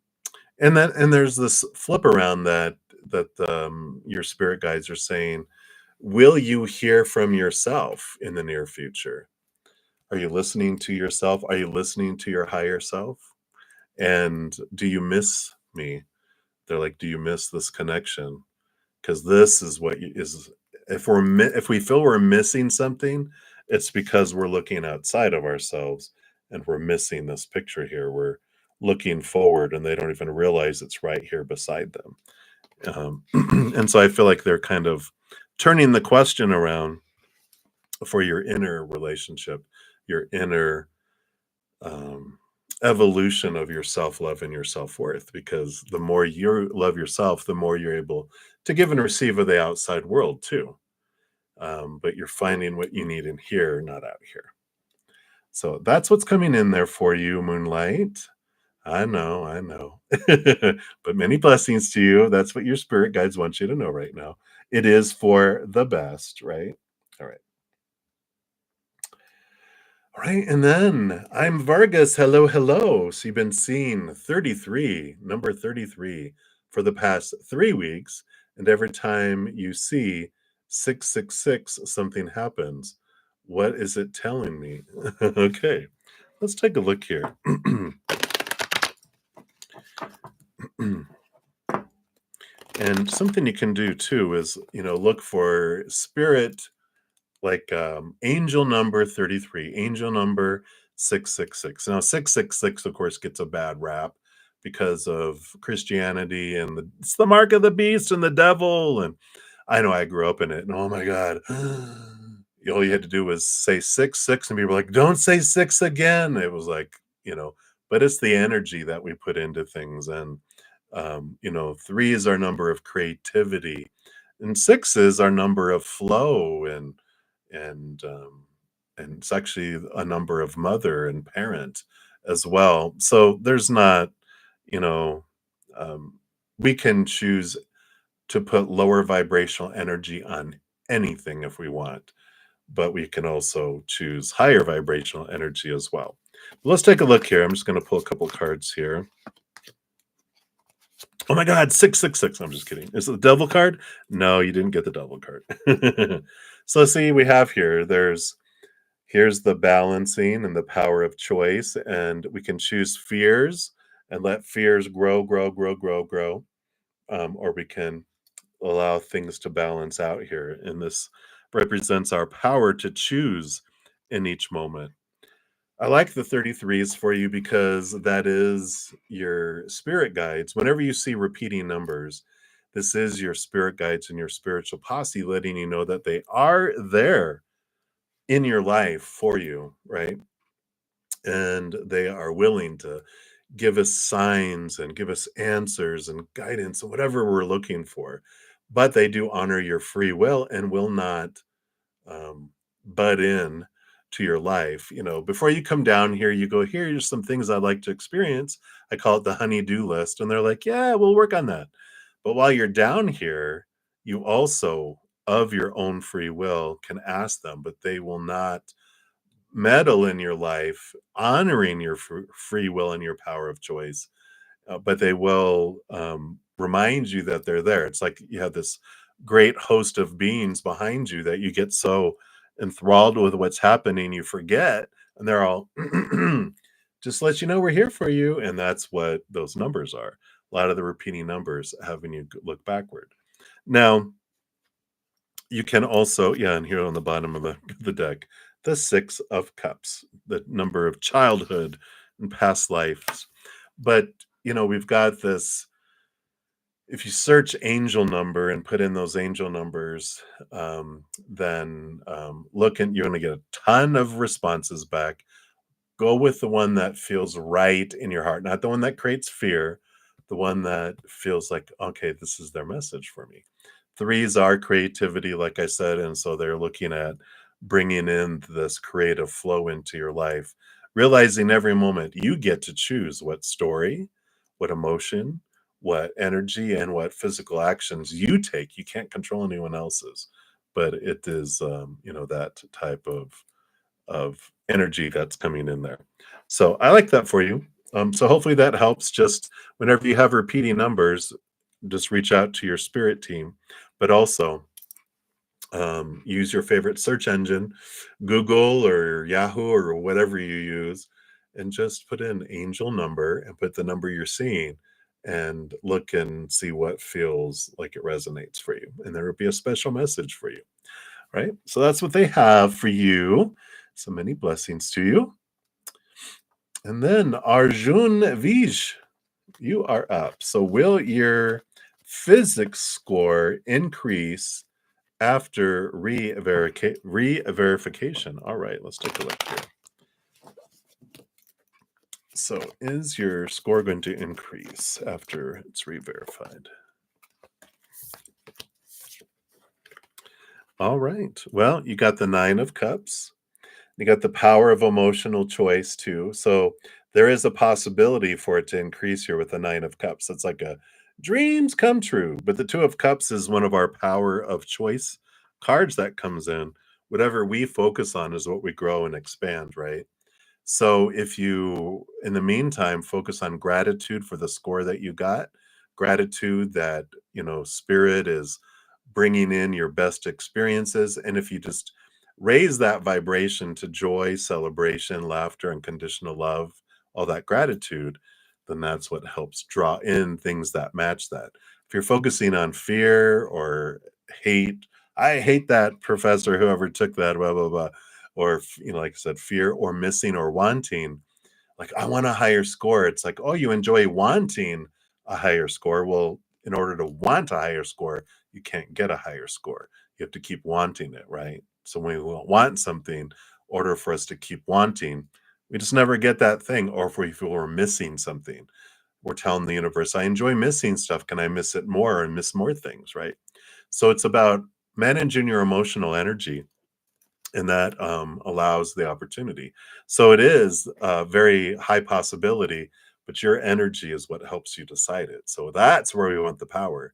Speaker 1: there's this flip around that your spirit guides are saying, will you hear from yourself in the near future? Are you listening to yourself? Are you listening to your higher self? And do you miss me? They're like, do you miss this connection? Because this is what is if we feel we're missing something, it's because we're looking outside of ourselves and we're missing this picture here. We're looking forward and they don't even realize it's right here beside them. And so I feel like they're kind of turning the question around for your inner relationship, your inner um, evolution of your self love and your self worth. Because the more you love yourself, the more you're able to give and receive of the outside world too. But you're finding what you need in here, not out here. So that's what's coming in there for you, Moonlight. I know. But many blessings to you. That's what your spirit guides want you to know right now. It is for the best, right? All right. All right. And then I'm Vargas. Hello, hello. So you've been seeing 33, number 33, for the past 3 weeks. And every time you see 666, something happens. What is it telling me? Okay. Let's take a look here. And something you can do too is, look for spirit, like angel number 33, angel number 666. Now, 666, of course, gets a bad rap because of Christianity and it's the mark of the beast and the devil. And I know I grew up in it. And oh my God. All you had to do was say 666, and people were like, don't say six again. It was like, but it's the energy that we put into things. And, three is our number of creativity, and six is our number of flow, and and it's actually a number of mother and parent as well. So there's not, you know, um, we can choose to put lower vibrational energy on anything if we want, but we can also choose higher vibrational energy as well. Let's take a look here. I'm just going to pull a couple cards here. Oh my God, 666. I'm just kidding. Is it the devil card? No, you didn't get the devil card. So see, we have here, here's the balancing and the power of choice, and we can choose fears and let fears grow, grow, grow, grow, grow. Or we can allow things to balance out here. And this represents our power to choose in each moment. I like the 33s for you because that is your spirit guides. Whenever you see repeating numbers, this is your spirit guides and your spiritual posse letting you know that they are there in your life for you, right? And they are willing to give us signs and give us answers and guidance and whatever we're looking for. But they do honor your free will and will not butt in to your life. Before you come down here, you go, here's some things I'd like to experience. I call it the honey-do list. And they're like, yeah, we'll work on that. But while you're down here, you also, of your own free will, can ask them, but they will not meddle in your life, honoring your free will and your power of choice. But they will remind you that they're there. It's like you have this great host of beings behind you that you get so enthralled with what's happening, you forget, and they're all just let you know we're here for you. And that's what those numbers are. A lot of the repeating numbers having you look backward. Now, you can also, yeah, and here on the bottom of the deck, the Six of Cups, the number of childhood and past lives. But, we've got this. If you search angel number and put in those angel numbers, then you're going to get a ton of responses back. Go with the one that feels right in your heart, not the one that creates fear, the one that feels like, okay, this is their message for me. Threes are creativity, like I said, and so they're looking at bringing in this creative flow into your life, realizing every moment you get to choose what story, what emotion, what energy, and what physical actions you take. You can't control anyone else's, but it is, that type of energy that's coming in there. So I like that for you. So hopefully that helps. Just whenever you have repeating numbers, just reach out to your spirit team. But also, Use your favorite search engine, Google or Yahoo or whatever you use, and just put in angel number and put the number you're seeing and look and see what feels like it resonates for you. And there will be a special message for you, right? So that's what they have for you. So many blessings to you. And then Arjun Vij, you are up. So will your physics score increase after re-verification? All right, let's take a look here. So is your score going to increase after it's re-verified? All right. Well, you got the 9 of cups. You got the power of emotional choice too. So there is a possibility for it to increase here with the 9 of cups. It's like a dreams come true. But the 2 of cups is one of our power of choice cards that comes in. Whatever we focus on is what we grow and expand, right? So if you, in the meantime, focus on gratitude for the score that you got, gratitude that, spirit is bringing in your best experiences. And if you just raise that vibration to joy, celebration, laughter, unconditional love, all that gratitude, then that's what helps draw in things that match that. If you're focusing on fear or hate, I hate that professor, whoever took that, blah, blah, blah, or, like I said, fear or missing or wanting, like, I want a higher score. It's like, oh, you enjoy wanting a higher score. Well, in order to want a higher score, you can't get a higher score. You have to keep wanting it, right? So when we want something, in order for us to keep wanting, we just never get that thing. Or if we feel we're missing something, we're telling the universe, I enjoy missing stuff. Can I miss it more and miss more things, right? So it's about managing your emotional energy, and that allows the opportunity. So it is a very high possibility, but your energy is what helps you decide it. So that's where we want the power.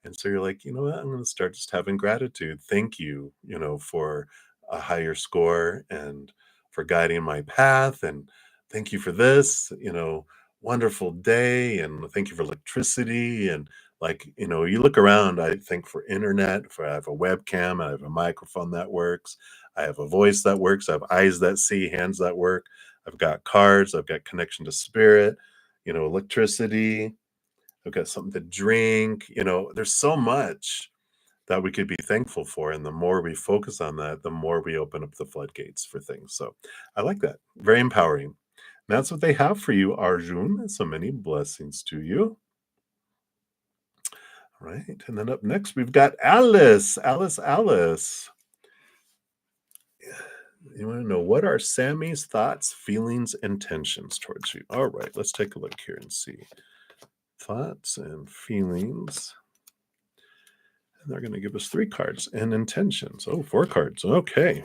Speaker 1: And so you're like, you know what? I'm going to start just having gratitude. Thank you, for a higher score and for guiding my path. And thank you for this, wonderful day. And thank you for electricity. And like, you look around, I think for internet, for I have a webcam, I have a microphone that works. I have a voice that works. I have eyes that see, hands that work. I've got cards. I've got connection to spirit, electricity. I've got something to drink. There's so much that we could be thankful for. And the more we focus on that, the more we open up the floodgates for things. So I like that. Very empowering. And that's what they have for you, Arjun. So many blessings to you. All right. And then up next, we've got Alice. Alice. You want to know, what are Sammy's thoughts, feelings, intentions towards you? All right. Let's take a look here and see. Thoughts and feelings. And they're going to give us 3 cards and intentions. Oh, 4 cards. Okay.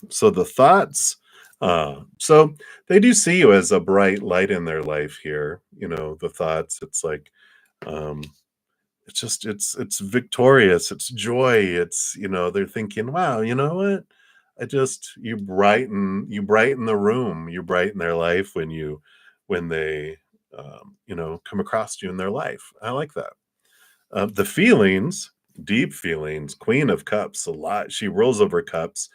Speaker 1: So the thoughts, so they do see you as a bright light in their life here. The thoughts, it's like, it's victorious. It's joy. It's, they're thinking, wow, you know what? You brighten the room. You brighten their life when they, come across you in their life. I like that. The feelings, deep feelings, Queen of Cups, a lot. She rolls over cups,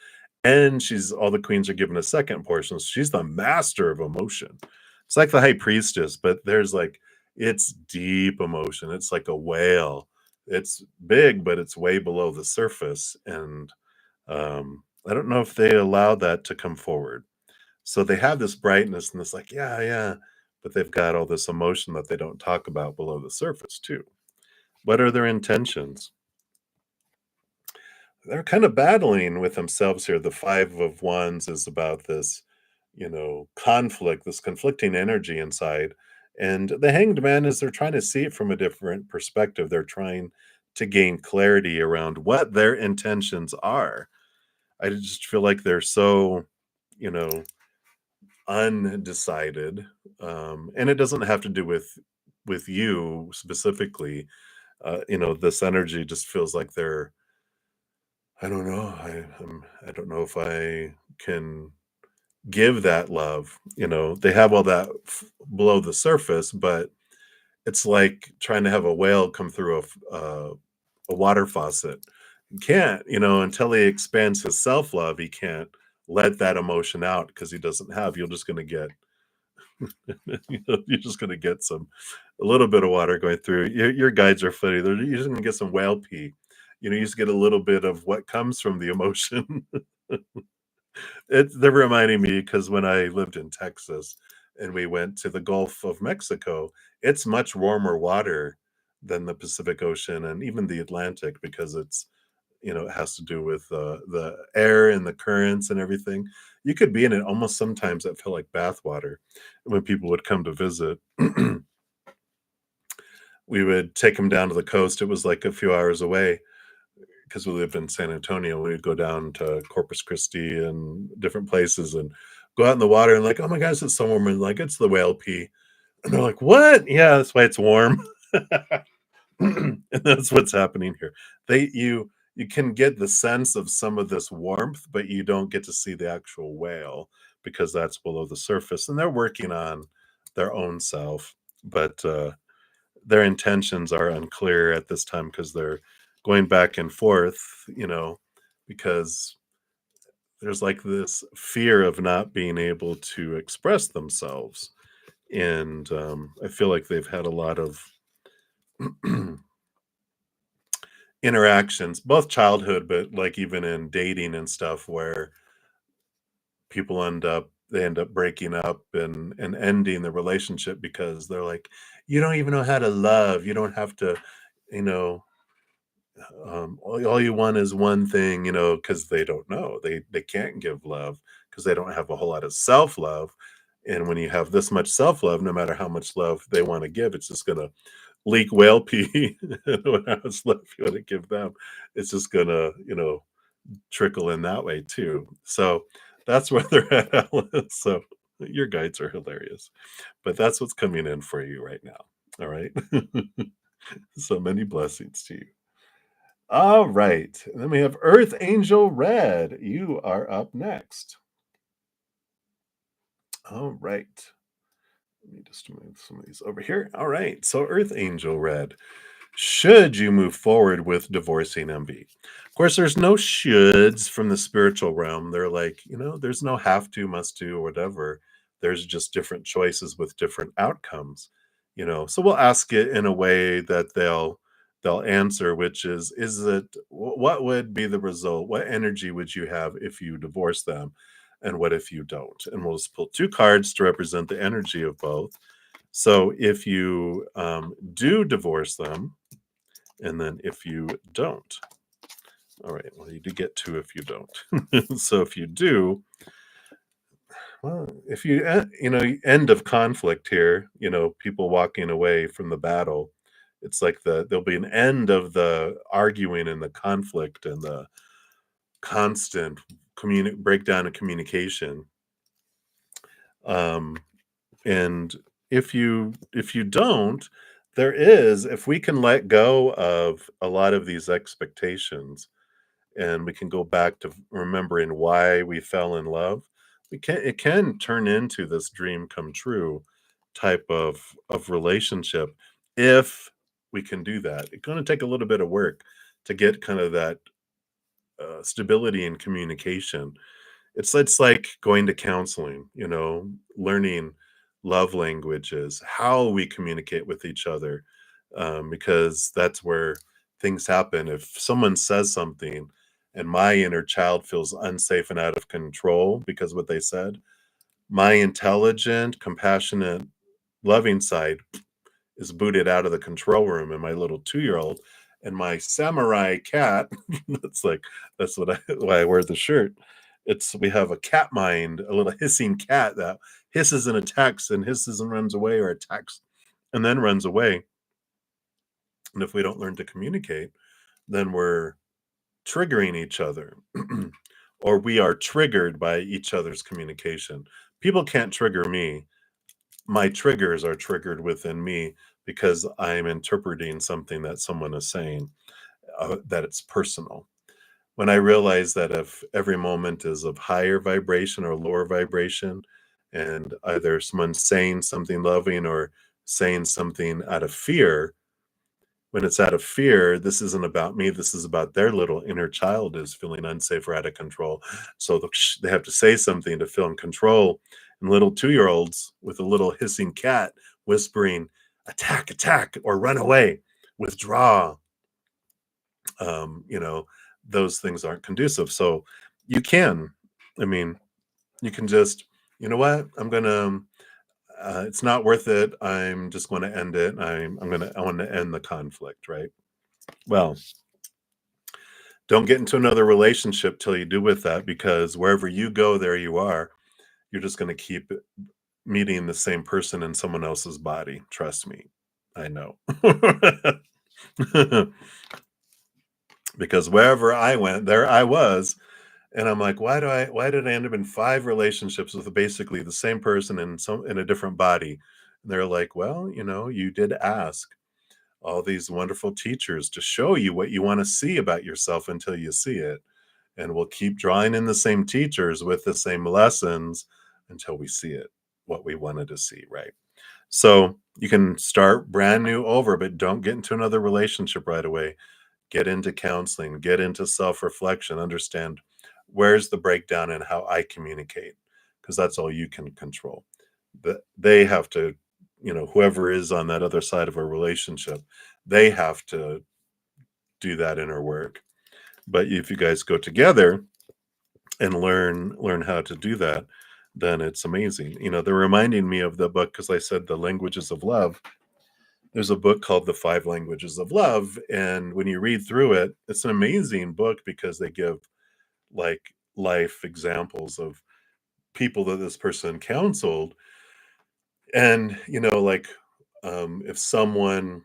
Speaker 1: and all the queens are given a second portion. So she's the master of emotion. It's like the high priestess, but it's deep emotion. It's like a whale. It's big, but it's way below the surface. And I don't know if they allow that to come forward. So they have this brightness and this like, yeah, yeah, but they've got all this emotion that they don't talk about below the surface too. What are their intentions? They're kind of battling with themselves here. The 5 of Wands is about this, conflict, this conflicting energy inside. And the Hanged Man is they're trying to see it from a different perspective. They're trying to gain clarity around what their intentions are. I just feel like they're so, you know, undecided. And it doesn't have to do with you specifically. This energy just feels like they're, I don't know. I don't know if I can give that love. They have all that below the surface, but it's like trying to have a whale come through a water faucet. He can't, until he expands his self-love, he can't let that emotion out because he doesn't have you're just gonna get you're just gonna get a little bit of water going through. Your guides are funny. You're just gonna get some whale pee. You just get a little bit of what comes from the emotion. They're reminding me because when I lived in Texas and we went to the Gulf of Mexico, it's much warmer water than the Pacific Ocean and even the Atlantic because it has to do with the air and the currents and everything. You could be in it almost sometimes that felt like bath water. When people would come to visit, we would take them down to the coast. It was like a few hours away because we lived in San Antonio. We would go down to Corpus Christi and different places and go out in the water and like, oh my gosh, it's so warm. And like, it's the whale pee. And they're like, what? Yeah, that's why it's warm. And that's what's happening here. You can get the sense of some of this warmth, but you don't get to see the actual whale because that's below the surface. And they're working on their own self, but their intentions are unclear at this time because they're going back and forth, because there's like this fear of not being able to express themselves. And I feel like they've had a lot of interactions, both childhood, but like even in dating and stuff, where they end up breaking up and ending the relationship because they're like, you don't even know how to love. You don't have to, you know, all you want is one thing, because they don't know. They can't give love because they don't have a whole lot of self love. And when you have this much self love, no matter how much love they want to give, it's just gonna leak whale pee. And how much love you want to give them, it's just gonna, trickle in that way too. So that's where they're at, Alice. So your guides are hilarious, but that's what's coming in for you right now. All right. So many blessings to you. All right. And then we have Earth Angel Red. You are up next. All right. Let me just move some of these over here. All right. So, Earth Angel Red. Should you move forward with divorcing MB? Of course, there's no shoulds from the spiritual realm. They're like, there's no have to, must do, or whatever. There's just different choices with different outcomes. So we'll ask it in a way that they'll answer, which is it what would be the result? What energy would you have if you divorce them? And what if you don't? And we'll just pull two cards to represent the energy of both. So if you do divorce them, and then if you don't. All right, well, you do get two if you don't. So if you do, well, if end of conflict here, people walking away from the battle, it's like there'll be an end of the arguing and the conflict and the constant breakdown of communication. Um, and if you don't, if we can let go of a lot of these expectations and we can go back to remembering why we fell in love, it can turn into this dream come true type of relationship if we can do that. It's going to take a little bit of work to get kind of that stability in communication. It's like going to counseling, learning love languages, how we communicate with each other, because that's where things happen. If someone says something and my inner child feels unsafe and out of control because of what they said, my intelligent, compassionate, loving side is booted out of the control room, and my little 2-year-old and my samurai cat, that's why I wear the shirt. We have a cat mind, a little hissing cat that hisses and attacks and hisses and runs away, or attacks and then runs away. And if we don't learn to communicate, then we're triggering each other, or we are triggered by each other's communication. People can't trigger me. My triggers are triggered within me because I'm interpreting something that someone is saying, that it's personal. When I realize that if every moment is of higher vibration or lower vibration, and either someone's saying something loving or saying something out of fear, When it's out of fear, this isn't about me. This is about their little inner child is feeling unsafe or out of control. So they have to say something to feel in control. And little 2-year-olds with a little hissing cat whispering, attack, attack, or run away, withdraw. You know, those things aren't conducive. So you can, I mean, you can just, you know what, it's not worth it. I'm just going to end it. I want to end the conflict, right? Well, don't get into another relationship till you do with that, because wherever you go, there you are. You're just going to keep meeting the same person in someone else's body. Trust me. I know. Because wherever I went, there I was. And I'm like, why did I end up in 5 relationships with basically the same person in a different body? And they're like, well, you did ask all these wonderful teachers to show you what you want to see about yourself until you see it. And we'll keep drawing in the same teachers with the same lessons until we see it, what we wanted to see, right? So you can start brand new over, but don't get into another relationship right away. Get into counseling, get into self-reflection, understand where's the breakdown in how I communicate, because that's all you can control. They have to, whoever is on that other side of a relationship, they have to do that inner work. But if you guys go together and learn how to do that, then it's amazing. They're reminding me of the book, because I said the languages of love. There's a book called The Five Languages of Love, and when you read through it, it's an amazing book because they give like life examples of people that this person counseled. And like, if someone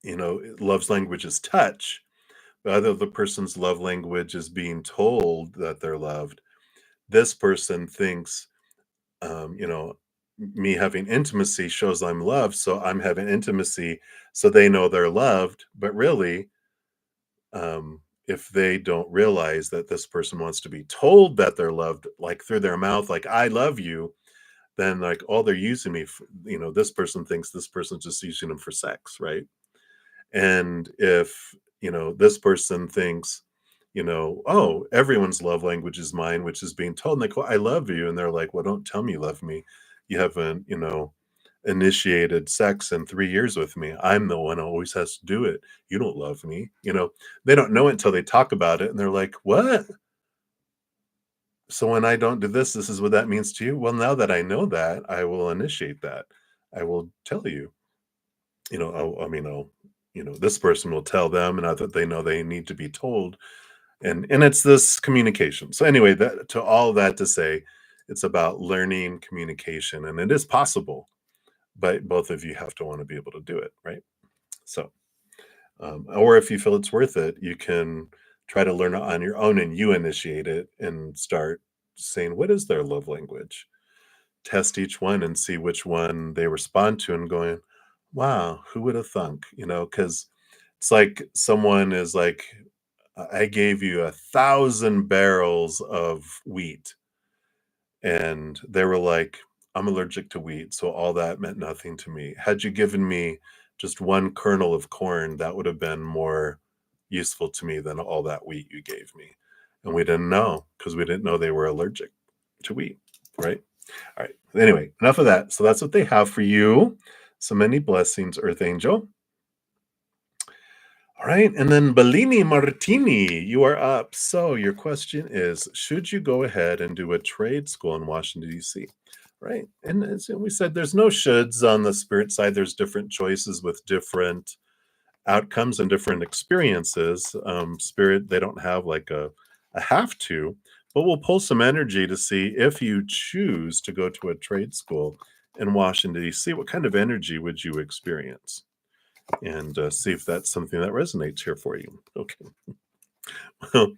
Speaker 1: loves language is touch, but other the person's love language is being told that they're loved, this person thinks, me having intimacy shows I'm loved, so I'm having intimacy so they know they're loved. But really, if they don't realize that this person wants to be told that they're loved, like through their mouth, like I love you, then like, oh, they're using me for, this person thinks this person's just using them for sex, right? And if this person thinks, oh, everyone's love language is mine, which is being told, and like, well, I love you, and they're like, well, don't tell me you love me. You haven't initiated sex in 3 years with me. I'm the one who always has to do it. You don't love me. They don't know it until they talk about it, and they're like, what? So when I don't do this, this is what that means to you? Well, now that I know that, I will initiate that. I will tell you. This person will tell them, and now that they know they need to be told, and it's this communication. So anyway, that to all that to say, it's about learning communication, and it is possible, but both of you have to want to be able to do it, right? So, or if you feel it's worth it, you can try to learn it on your own, and you initiate it and start saying, what is their love language? Test each one and see which one they respond to, and going, wow, who would have thunk? Because it's like someone is like, I gave you 1,000 barrels of wheat, and they were like, I'm allergic to wheat, so all that meant nothing to me. Had you given me just one kernel of corn, that would have been more useful to me than all that wheat you gave me. And we didn't know, because we didn't know they were allergic to wheat, right? All right. Anyway, enough of that. So that's what they have for you. So many blessings, Earth Angel. All right. And then Bellini Martini, you are up. So your question is, should you go ahead and do a trade school in Washington, D.C.? Right. And as we said, there's no shoulds on the spirit side. There's different choices with different outcomes and different experiences. Spirit, they don't have like a have to, but we'll pull some energy to see if you choose to go to a trade school in Washington, D.C., what kind of energy would you experience? And see if that's something that resonates here for you. Okay. Well,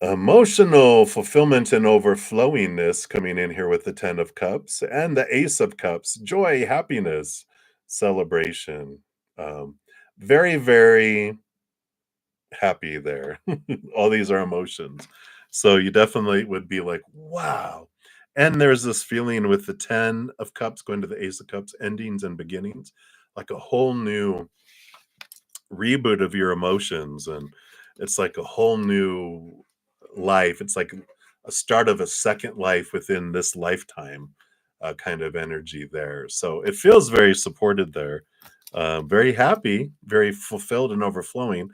Speaker 1: emotional fulfillment and overflowingness coming in here with the 10 of Cups and the Ace of Cups, joy, happiness, celebration. Um, very, very happy there. All these are emotions. So you definitely would be like, wow. And there's this feeling with the 10 of Cups going to the Ace of Cups, endings and beginnings. like a whole new reboot of your emotions, and it's like a whole new life. It's like a start of a second life within this lifetime, kind of energy there. So it feels very supported there, very happy, very fulfilled and overflowing.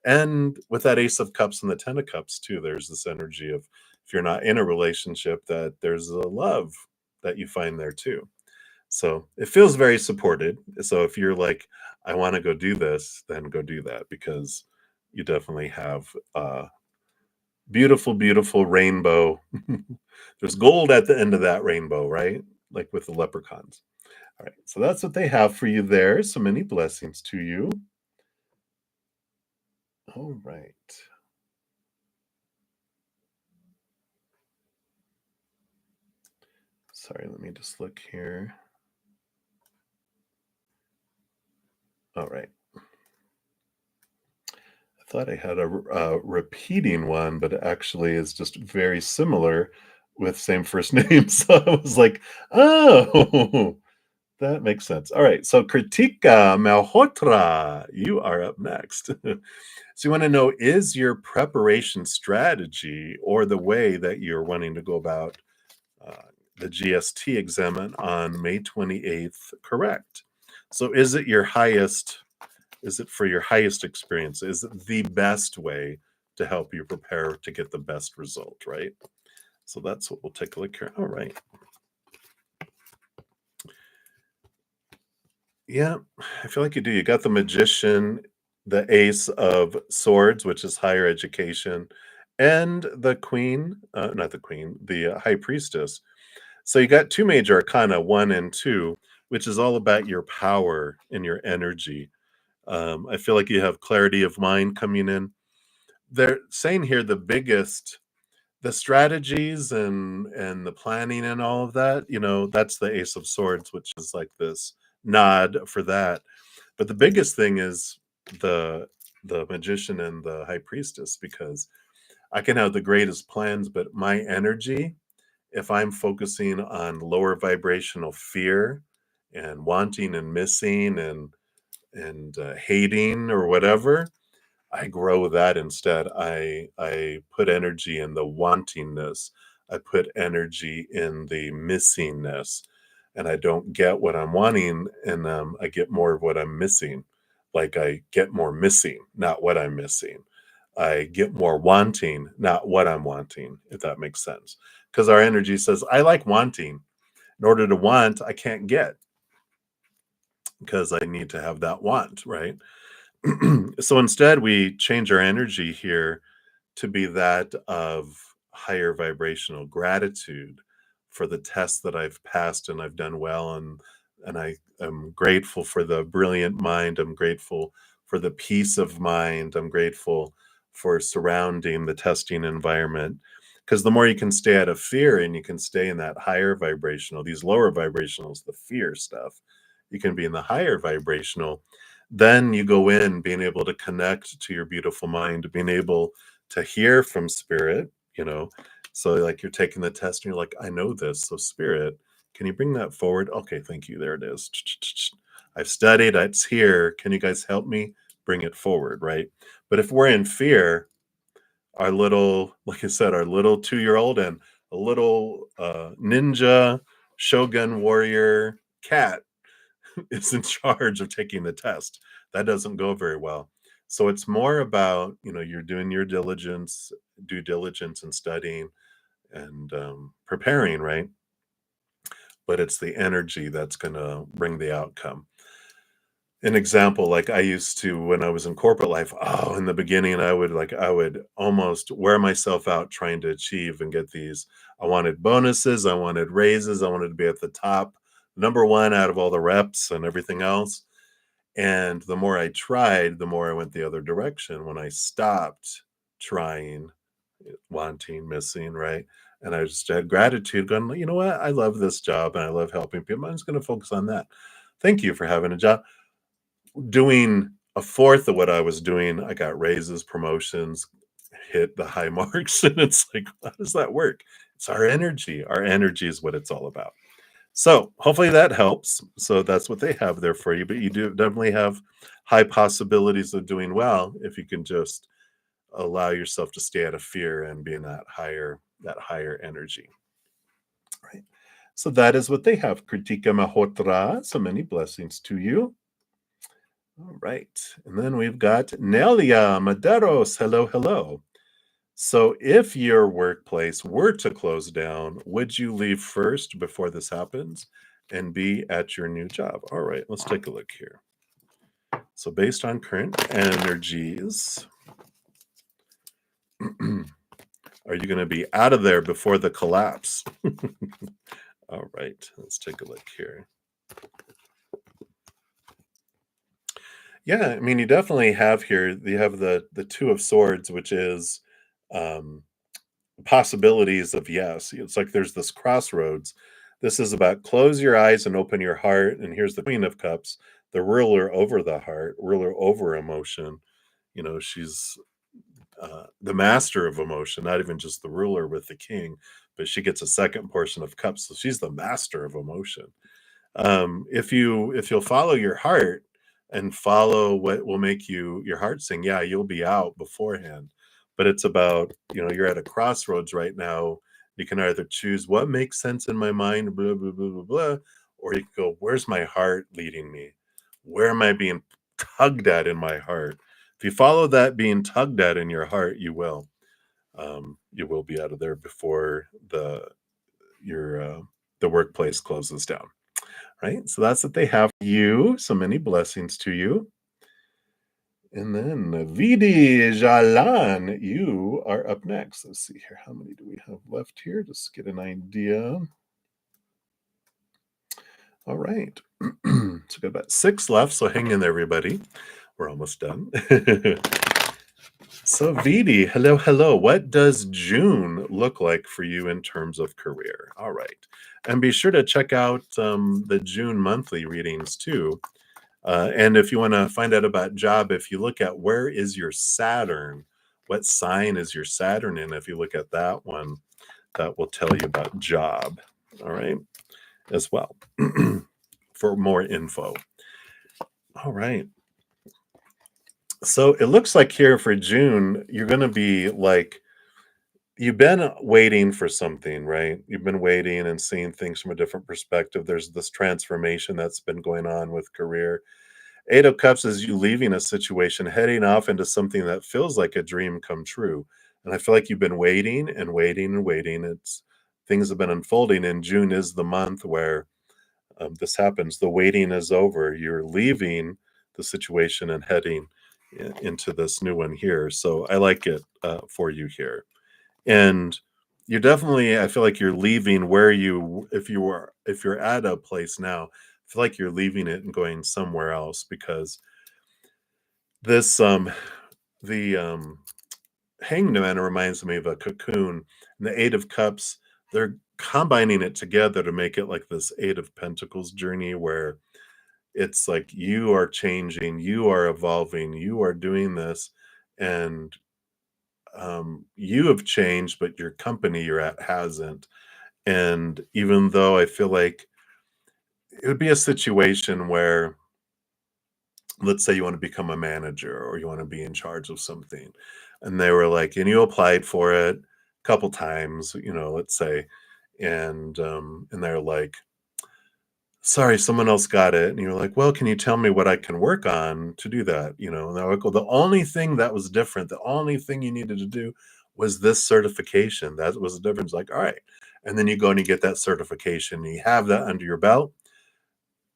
Speaker 1: And with that Ace of Cups and the Ten of Cups too, there's this energy of, if you're not in a relationship, that there's a love that you find there too. So it feels very supported. So if you're like, I want to go do this, then go do that, because you definitely have a beautiful, beautiful rainbow. There's gold at the end of that rainbow, right? Like with the leprechauns. All right. So that's what they have for you there. So many blessings to you. All right. Sorry, let me just look here. All right. I thought I had a repeating one, but it actually is just very similar with same first name. So I was like, oh, that makes sense. All right. So Kritika Malhotra, you are up next. So you want to know, is your preparation strategy or the way that you're wanting to go about uh, the GST exam on May 28th correct? So is it for your highest experience? Is it the best way to help you prepare to get the best result, right? So that's what we'll take a look here. All right. Yeah, I feel like you do. You got the magician, the ace of swords, which is higher education, and the queen, not the queen, the high priestess. So you got two major arcana, one and two, which is all about your power and your energy. I feel like you have clarity of mind coming in. They're saying here the strategies and the planning and all of that, that's the ace of swords, which is like this nod for that. But the biggest thing is the the magician and the high priestess, because I can have the greatest plans, but my energy, if I'm focusing on lower vibrational fear and wanting and missing and hating or whatever, I grow that instead. I put energy in the wantingness. I put energy in the missingness, and I don't get what I'm wanting, and I get more of what I'm missing. Like I get more missing, not what I'm missing. I get more wanting, not what I'm wanting, if that makes sense. Because our energy says, I like wanting. In order to want, I can't get, because I need to have that want, right? So instead, we change our energy here to be that of higher vibrational gratitude for the tests that I've passed and I've done well, and I am grateful for the brilliant mind. I'm grateful for the peace of mind. I'm grateful for surrounding the testing environment, because the more you can stay out of fear and you can stay in that higher vibrational, these lower vibrationals, the fear stuff, you can be in the higher vibrational. Then you go in being able to connect to your beautiful mind, being able to hear from spirit, you know. So like you're taking the test and you're like, I know this. So spirit, can you bring that forward? Okay, thank you. There it is. I've studied, it's here. Can you guys help me bring it forward? Right. But if we're in fear, our little, like I said, our little 2-year old and a little ninja shogun warrior cat is in charge of taking the test. That doesn't go very well. So it's more about, you're doing your due diligence and studying and preparing, right? But it's the energy that's going to bring the outcome. An example, like I used to when I was in corporate life, oh, in the beginning, I would almost wear myself out trying to achieve and get these. I wanted bonuses, I wanted raises, I wanted to be at the top, number one out of all the reps and everything else. And the more I tried, the more I went the other direction. When I stopped trying, wanting, missing, right? And I just had gratitude, going, you know what? I love this job and I love helping people. I'm just going to focus on that. Thank you for having a job. Doing a fourth of what I was doing, I got raises, promotions, hit the high marks. And it's like, how does that work? It's our energy. Our energy is what it's all about. So hopefully that helps. So that's what they have there for you. But you do definitely have high possibilities of doing well if you can just allow yourself to stay out of fear and be in that higher energy. Right. So that is what they have. Kritika Mahotra. So many blessings to you. All right. And then we've got Nelia Maderos. Hello, hello. So if your workplace were to close down, would you leave first before this happens and be at your new job? All right, let's take a look here. So based on current energies, are you going to be out of there before the collapse? All right, let's take a look here. Yeah, I mean, you definitely have here. You have the Two of Swords, which is um, possibilities of yes. It's like there's this crossroads. This is about close your eyes and open your heart. And here's the Queen of Cups, the ruler over the heart, ruler over emotion. She's the master of emotion, not even just the ruler with the king, but she gets a second portion of cups. So she's the master of emotion. If you'll follow your heart and follow what will make your heart sing, yeah, you'll be out beforehand. But it's about, you're at a crossroads right now. You can either choose what makes sense in my mind, blah blah blah blah blah, or you can go, where's my heart leading me? Where am I being tugged at in my heart? If you follow that being tugged at in your heart, you will be out of there before the workplace closes down. Right? So that's what they have for you. So many blessings to you. And then Vidi Jalan, you are up next. Let's see here. How many do we have left here? Just get an idea. All right. So we've got about 6 left. So hang in there, everybody. We're almost done. So Vidi, hello, hello. What does June look like for you in terms of career? All right. And be sure to check out the June monthly readings too. And if you want to find out about job, if you look at where is your Saturn, what sign is your Saturn in? If you look at that one, that will tell you about job. All right, as well for more info. All right. So it looks like here for June, you're going to be like, you've been waiting for something, right? You've been waiting and seeing things from a different perspective. There's this transformation that's been going on with career. Eight of Cups is you leaving a situation, heading off into something that feels like a dream come true. And I feel like you've been waiting and waiting and waiting. Things have been unfolding, and June is the month where this happens. The waiting is over. You're leaving the situation and heading into this new one here. So I like it for you here, and you're definitely. I feel like you're leaving where if you're at a place now. I feel like you're leaving it and going somewhere else because this the Hanged Man reminds me of a cocoon, and the Eight of Cups, they're combining it together to make it like this Eight of Pentacles journey where it's like you are changing, you are evolving, you are doing this, and you have changed, but your company you're at hasn't. And even though I feel like it would be a situation where, let's say you want to become a manager or you want to be in charge of something, and they were like, and you applied for it a couple times, let's say, and they're like, sorry, someone else got it. And you're like, well, can you tell me what I can work on to do that? And they're like, well, the only thing that was different, the only thing you needed to do was this certification. That was the difference. Like, all right. And then you go and you get that certification, and you have that under your belt.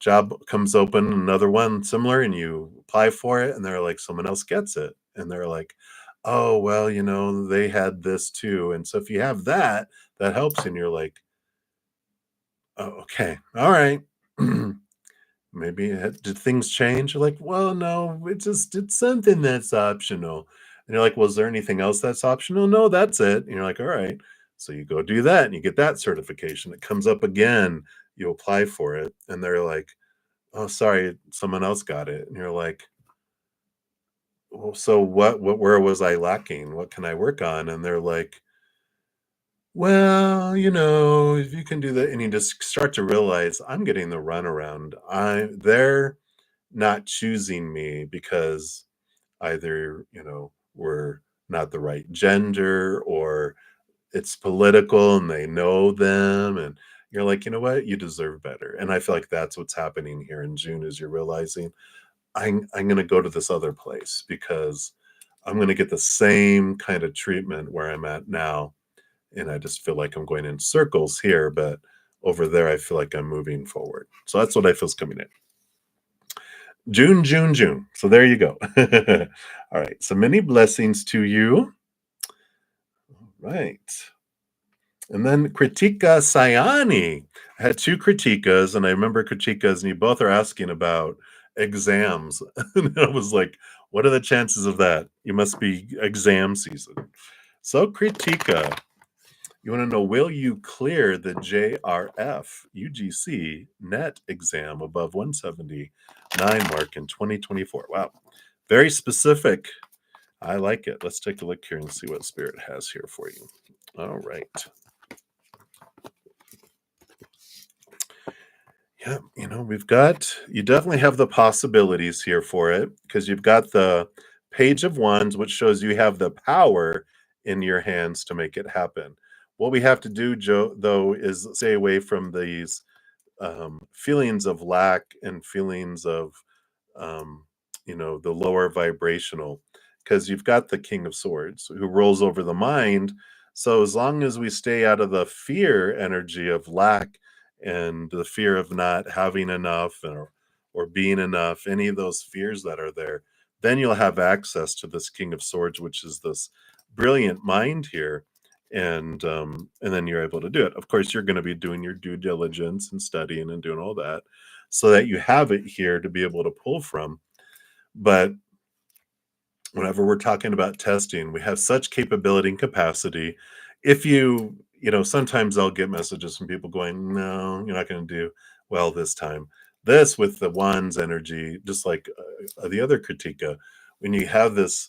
Speaker 1: Job comes open, another one similar, and you apply for it, and they're like, someone else gets it. And they're like, oh, well, they had this too. And so if you have that, that helps. And you're like, oh, okay, all right. Maybe did things change? You're like, well, no, it's something that's optional. And you're like, well, is there anything else that's optional? No, that's it. And you're like, all right. So you go do that and you get that certification. It comes up again, you apply for it, and they're like, oh, sorry, someone else got it. And you're like, well, so where was I lacking? What can I work on? And they're like, Well, if you can do that, and you just start to realize I'm getting the runaround. They're not choosing me because either, we're not the right gender, or it's political and they know them, and you're like, "You know what? You deserve better." And I feel like that's what's happening here in June is you're realizing I'm gonna go to this other place because I'm gonna get the same kind of treatment where I'm at now, and I just feel like I'm going in circles here, but over there I feel like I'm moving forward. So that's what I feel's coming in. June, June, June. So there you go. All right. So many blessings to you. Right. And then Kritika Sayani. I had two Kritikas, and I remember Kritikas, and you both are asking about exams. And I was like, what are the chances of that? You must be exam season. So, Kritika, you want to know, will you clear the JRF UGC net exam above 179 mark in 2024? Wow. Very specific. I like it. Let's take a look here and see what Spirit has here for you. All right. Yeah, you definitely have the possibilities here for it because you've got the Page of Wands, which shows you have the power in your hands to make it happen. What we have to do, Joe, though, is stay away from these feelings of lack and feelings of um, the lower vibrational, because you've got the King of Swords who rolls over the mind. So as long as we stay out of the fear energy of lack and the fear of not having enough, or being enough, any of those fears that are there, then you'll have access to this King of Swords, which is this brilliant mind here. And then you're able to do it. Of course, you're going to be doing your due diligence and studying and doing all that so that you have it here to be able to pull from. But whenever we're talking about testing, we have such capability and capacity. If sometimes I'll get messages from people going, no, you're not going to do well this time. This with the wands energy, just like the other critica, when you have this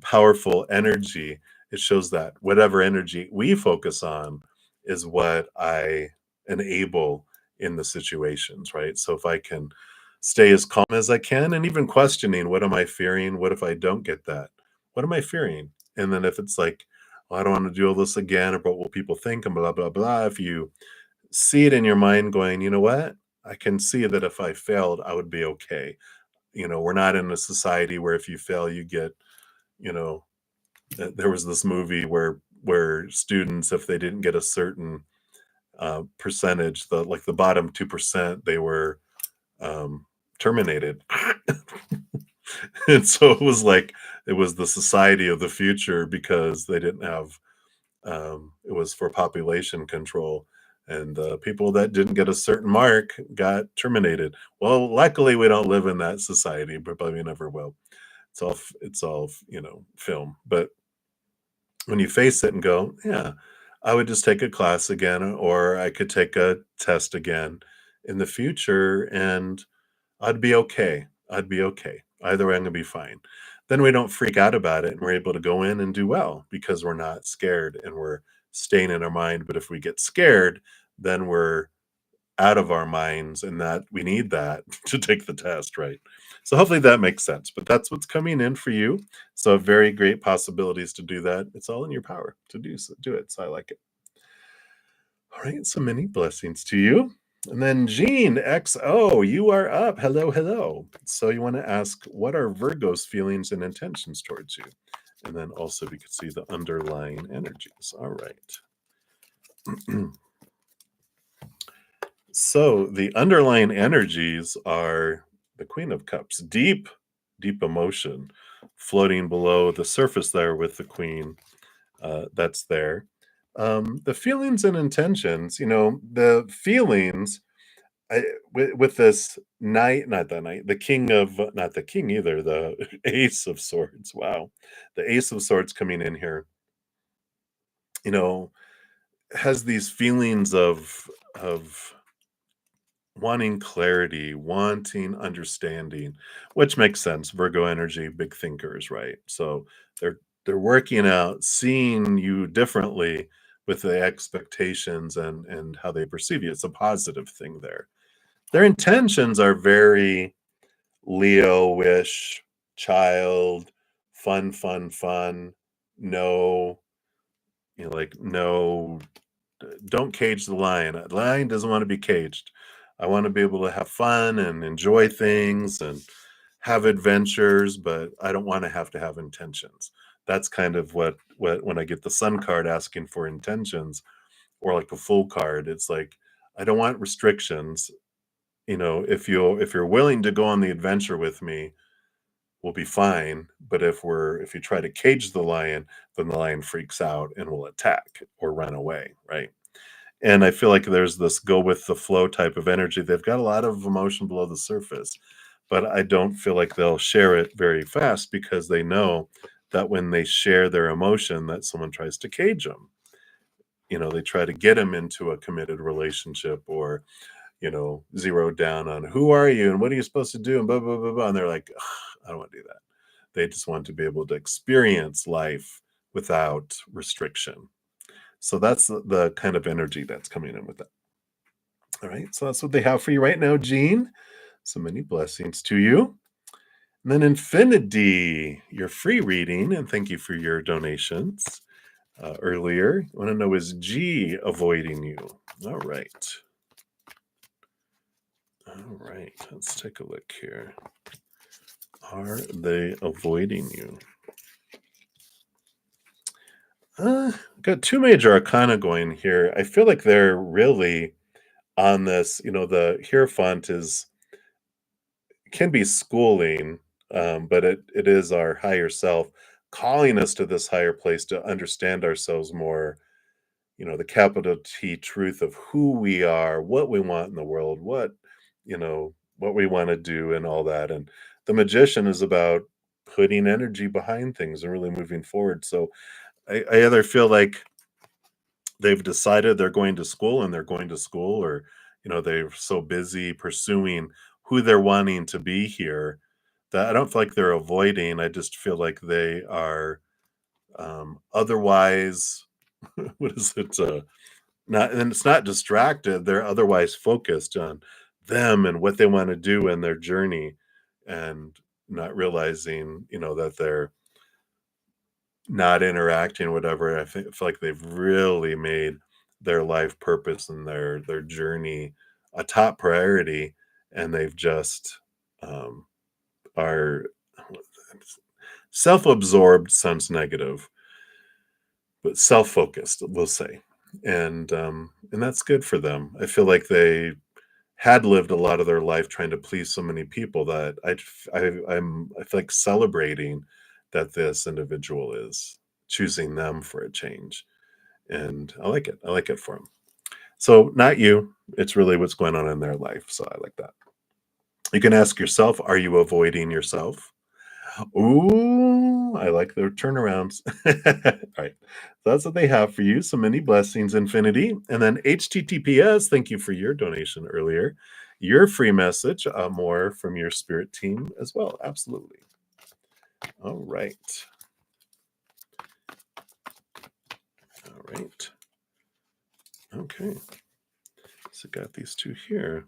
Speaker 1: powerful energy, it shows that whatever energy we focus on is what I enable in the situations, right? So if I can stay as calm as I can, and even questioning, what am I fearing? What if I don't get that? What am I fearing? And then if it's like, well, I don't want to do all this again, or what will people think, and blah, blah, blah. If you see it in your mind going, you know what? I can see that if I failed, I would be okay. We're not in a society where if you fail, you get, you know, there was this movie where students, if they didn't get a certain percentage, the bottom 2%, they were terminated. And so it was the society of the future because they didn't have it was for population control, and people that didn't get a certain mark got terminated. Well, luckily we don't live in that society, but probably never will. It's all film. But when you face it and go, yeah, I would just take a class again, or I could take a test again in the future, and I'd be okay. I'd be okay. Either way, I'm gonna be fine. Then we don't freak out about it, and we're able to go in and do well because we're not scared and we're staying in our mind. But if we get scared, then we're out of our minds, and that we need that to take the test, right? So hopefully that makes sense. But that's what's coming in for you. So very great possibilities to do that. It's all in your power to do it. So I like it. All right, so many blessings to you. And then Jean XO, you are up. Hello, hello. So you want to ask, what are Virgo's feelings and intentions towards you? And then also we could see the underlying energies. All right. So the underlying energies are the Queen of Cups, deep, deep emotion floating below the surface there with the Queen that's there. The feelings and intentions, the feelings with this knight, not the knight, the king of, not the king either, the ace of swords. Wow. The ace of swords coming in here, you know, has these feelings of wanting clarity, wanting understanding, which makes sense. Virgo energy, big thinkers, right? So they're working out, seeing you differently, with the expectations and how they perceive you. It's a positive thing there. Their intentions are very Leo-ish, child, fun, fun, fun. No, like no, don't cage the lion. The lion doesn't want to be caged. I want to be able to have fun and enjoy things and have adventures, but I don't want to have intentions. That's kind of what when I get the sun card asking for intentions or like a full card, it's like I don't want restrictions. If you're willing to go on the adventure with me, we'll be fine. But if you try to cage the lion, then the lion freaks out and will attack or run away, right? And I feel like there's this go with the flow type of energy. They've got a lot of emotion below the surface, but I don't feel like they'll share it very fast because they know that when they share their emotion, that someone tries to cage them. They try to get them into a committed relationship or, zero down on who are you and what are you supposed to do and blah, blah, blah, blah. And they're like, "Ugh, I don't want to do that." They just want to be able to experience life without restriction. So that's the kind of energy that's coming in with that. All right. So that's what they have for you right now, Gene. So many blessings to you. And then Infinity, your free reading, and thank you for your donations earlier. I want to know, is G avoiding you? All right. All right. Let's take a look here. Are they avoiding you? Got two major arcana going here. I feel like they're really on this. The Hierophant can be schooling, but it is our higher self calling us to this higher place to understand ourselves more. The capital T truth of who we are, what we want in the world, what we want to do, and all that. And the Magician is about putting energy behind things and really moving forward. So I either feel like they've decided they're going to school and they're going to school, or they're so busy pursuing who they're wanting to be here that I don't feel like they're avoiding. I just feel like they are otherwise what is it, not, and it's not distracted, they're otherwise focused on them and what they want to do in their journey, and not realizing that they're not interacting, whatever. I feel like they've really made their life purpose and their journey a top priority, and they've just are self-absorbed. Sounds negative, but self-focused, we'll say, and that's good for them. I feel like they had lived a lot of their life trying to please so many people that I feel like celebrating that this individual is choosing them for a change, and I like it. I like it for them. So not you. It's really what's going on in their life. So I like that. You can ask yourself, are you avoiding yourself? Ooh, I like their turnarounds. All right. So that's what they have for you. So many blessings, Infinity. And then HTTPS, thank you for your donation earlier. Your free message, more from your spirit team as well. Absolutely. All right. All right. Okay. So got these two here.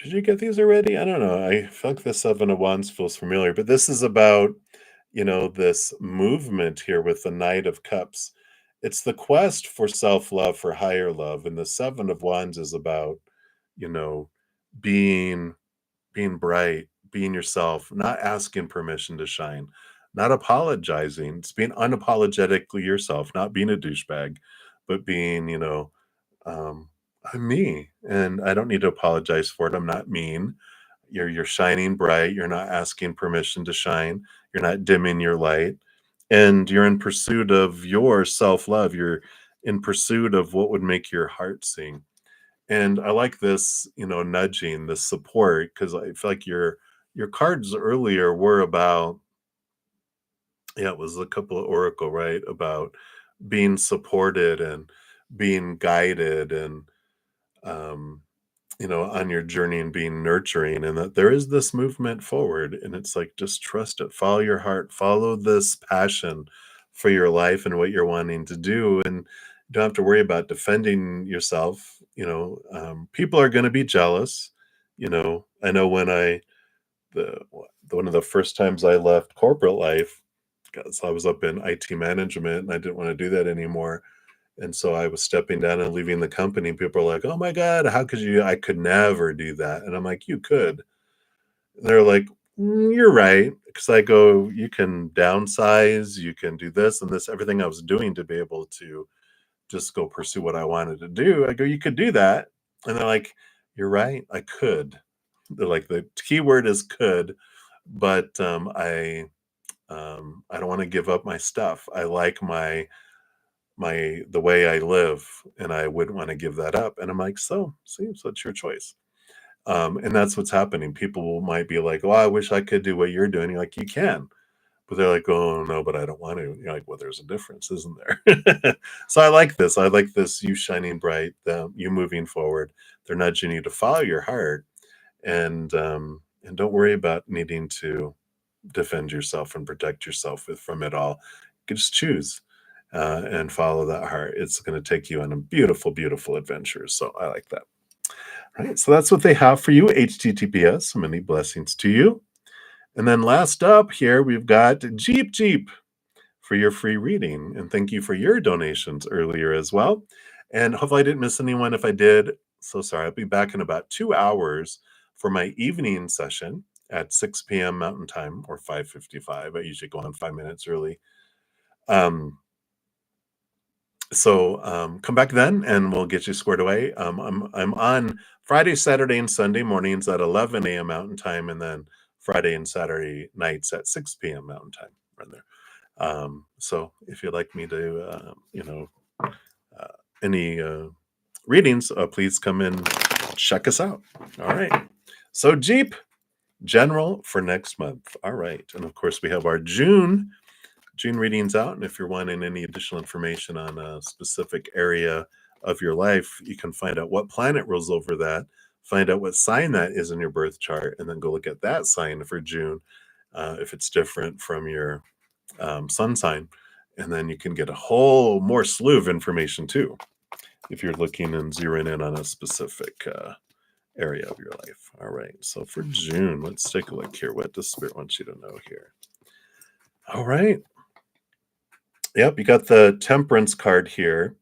Speaker 1: Did you get these already? I don't know. I feel like the Seven of Wands feels familiar, but this is about, this movement here with the Knight of Cups. It's the quest for self-love, for higher love, and the Seven of Wands is about, you know, being being bright, being yourself, not asking permission to shine, not apologizing. It's being unapologetically yourself, not being a douchebag, but being, um, I'm me, and I don't need to apologize for it. I'm not mean. You're shining bright. You're not asking permission to shine. You're not dimming your light, and you're in pursuit of your self love. You're in pursuit of what would make your heart sing. And I like this, nudging, this support, because I feel like your cards earlier were about, yeah, it was a couple of oracle, right? About being supported and being guided and um on your journey and being nurturing, and that there is this movement forward, and it's like just trust it, follow your heart, follow this passion, for your life and what you're wanting to do, and you don't have to worry about defending yourself. People are going to be jealous. I know when the one of the first times I left corporate life, because I was up in IT management and I didn't want to do that anymore. And so I was stepping down and leaving the company. People are like, "Oh my God, how could you?" I could never do that. And I'm like, "You could." And they're like, You're right." Because I go, "You can downsize, you can do this and this, everything I was doing to be able to just go pursue what I wanted to do." I go, "You could do that." And they're like, "You're right, I could." They're like, the key word is could, but I don't want to give up my stuff. I like the way I live, and I wouldn't want to give that up. And I'm like, "So, see, so it's your choice." And that's what's happening. People might be like, "Oh, I wish I could do what you're doing." You're like, "You can," but they're like, "Oh no, but I don't want to." You're like, "Well, there's a difference, isn't there?" So I like this. I like this. You shining bright. You moving forward. They're nudging you to follow your heart, and don't worry about needing to defend yourself and protect yourself from it all. You can just choose and follow that heart. It's going to take you on a beautiful, beautiful adventure. So I like that. Right. So that's what they have for you. HTTPS. Many blessings to you. And then last up here, we've got Jeep for your free reading. And thank you for your donations earlier as well. And hopefully I didn't miss anyone. If I did, so sorry. I'll be back in about 2 hours for my evening session at 6 p.m. Mountain Time, or 5:55. I usually go on 5 minutes early. Um, so come back then, and we'll get you squared away. I'm on Friday, Saturday, and Sunday mornings at 11 a.m. Mountain Time, and then Friday and Saturday nights at 6 p.m. Mountain Time. Right there. So if you'd like me to, uh, any readings, please come and check us out. All right. So Jeep General for next month. All right. And of course, we have our June readings out. And if you're wanting any additional information on a specific area of your life, you can find out what planet rules over that, find out what sign that is in your birth chart, and then go look at that sign for June if it's different from your sun sign. And then you can get a whole more slew of information too if you're looking and zeroing in on a specific area of your life. All right. So for June, let's take a look here. What does Spirit want you to know here? All right. Yep. You got the Temperance card here,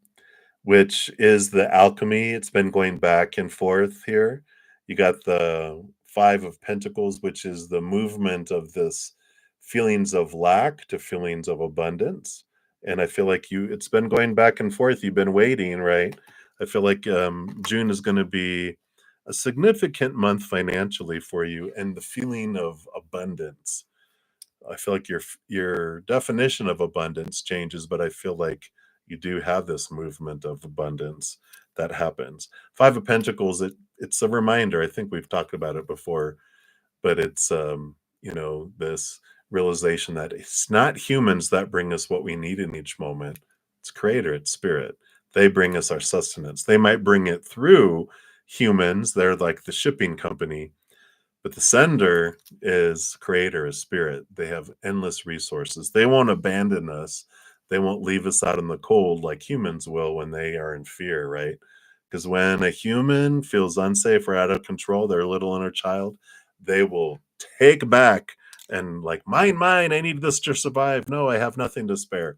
Speaker 1: which is the alchemy. It's been going back and forth here. You got the Five of Pentacles, which is the movement of this feelings of lack to feelings of abundance. And I feel like it's been going back and forth. You've been waiting, right? I feel like June is going to be a significant month financially for you, and the feeling of abundance. I feel like your definition of abundance changes, but I feel like you do have this movement of abundance that happens. Five of Pentacles, it's a reminder. I think we've talked about it before, but it's this realization that it's not humans that bring us what we need in each moment. It's Creator, it's Spirit. They bring us our sustenance. They might bring it through humans. They're like the shipping company, but the sender is Creator, is Spirit. They have endless resources. They won't abandon us. They won't leave us out in the cold like humans will when they are in fear, right? Because when a human feels unsafe or out of control, their little inner child, they will take back and like, mine, I need this to survive. No, I have nothing to spare.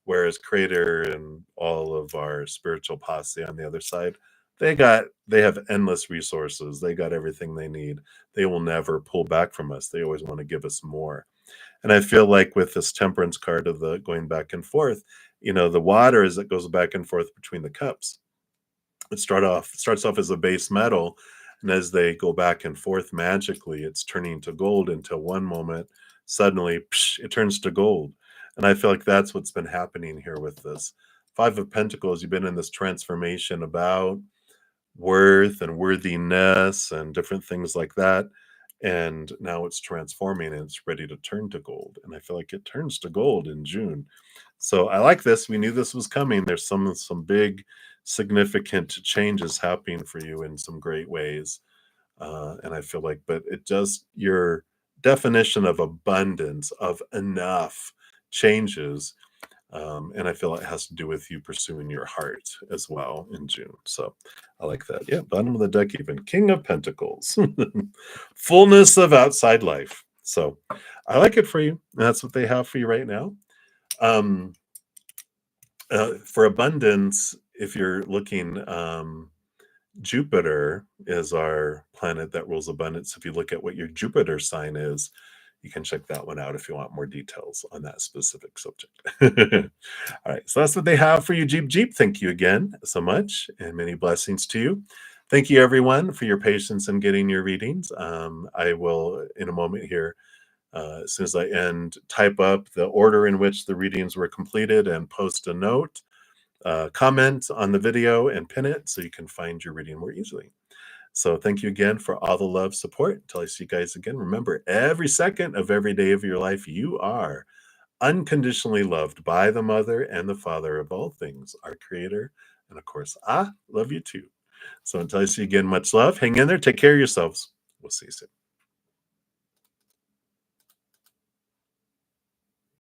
Speaker 1: Whereas Creator and all of our spiritual posse on the other side, they have endless resources. They got everything they need. They will never pull back from us. They always want to give us more. And I feel like with this Temperance card of the going back and forth, the water as it goes back and forth between the cups. It starts off as a base metal, and as they go back and forth magically, it's turning to gold until one moment suddenly it turns to gold. And I feel like that's what's been happening here with this Five of Pentacles. You've been in this transformation about worth and worthiness and different things like that. And now it's transforming and it's ready to turn to gold. And I feel like it turns to gold in June. So I like this. We knew this was coming. There's some big, significant changes happening for you in some great ways. And I feel like, but it just, your definition of abundance, of enough changes. And I feel it has to do with you pursuing your heart as well in June. So I like that. Yeah, bottom of the deck, even King of Pentacles, fullness of outside life. So I like it for you. That's what they have for you right now. Um, for abundance, if you're looking, Jupiter is our planet that rules abundance. If you look at what your Jupiter sign is, you can check that one out if you want more details on that specific subject. All right, so that's what they have for you, Jeep Jeep. Thank you again so much, and many blessings to you. Thank you, everyone, for your patience in getting your readings. I will, in a moment here, as soon as I end, type up the order in which the readings were completed and post a note, comment on the video, and pin it so you can find your reading more easily. So thank you again for all the love, support. Until I see you guys again, remember, every second of every day of your life, you are unconditionally loved by the Mother and the Father of all things, our Creator. And of course, I love you too. So until I see you again, much love. Hang in there. Take care of yourselves. We'll see you soon.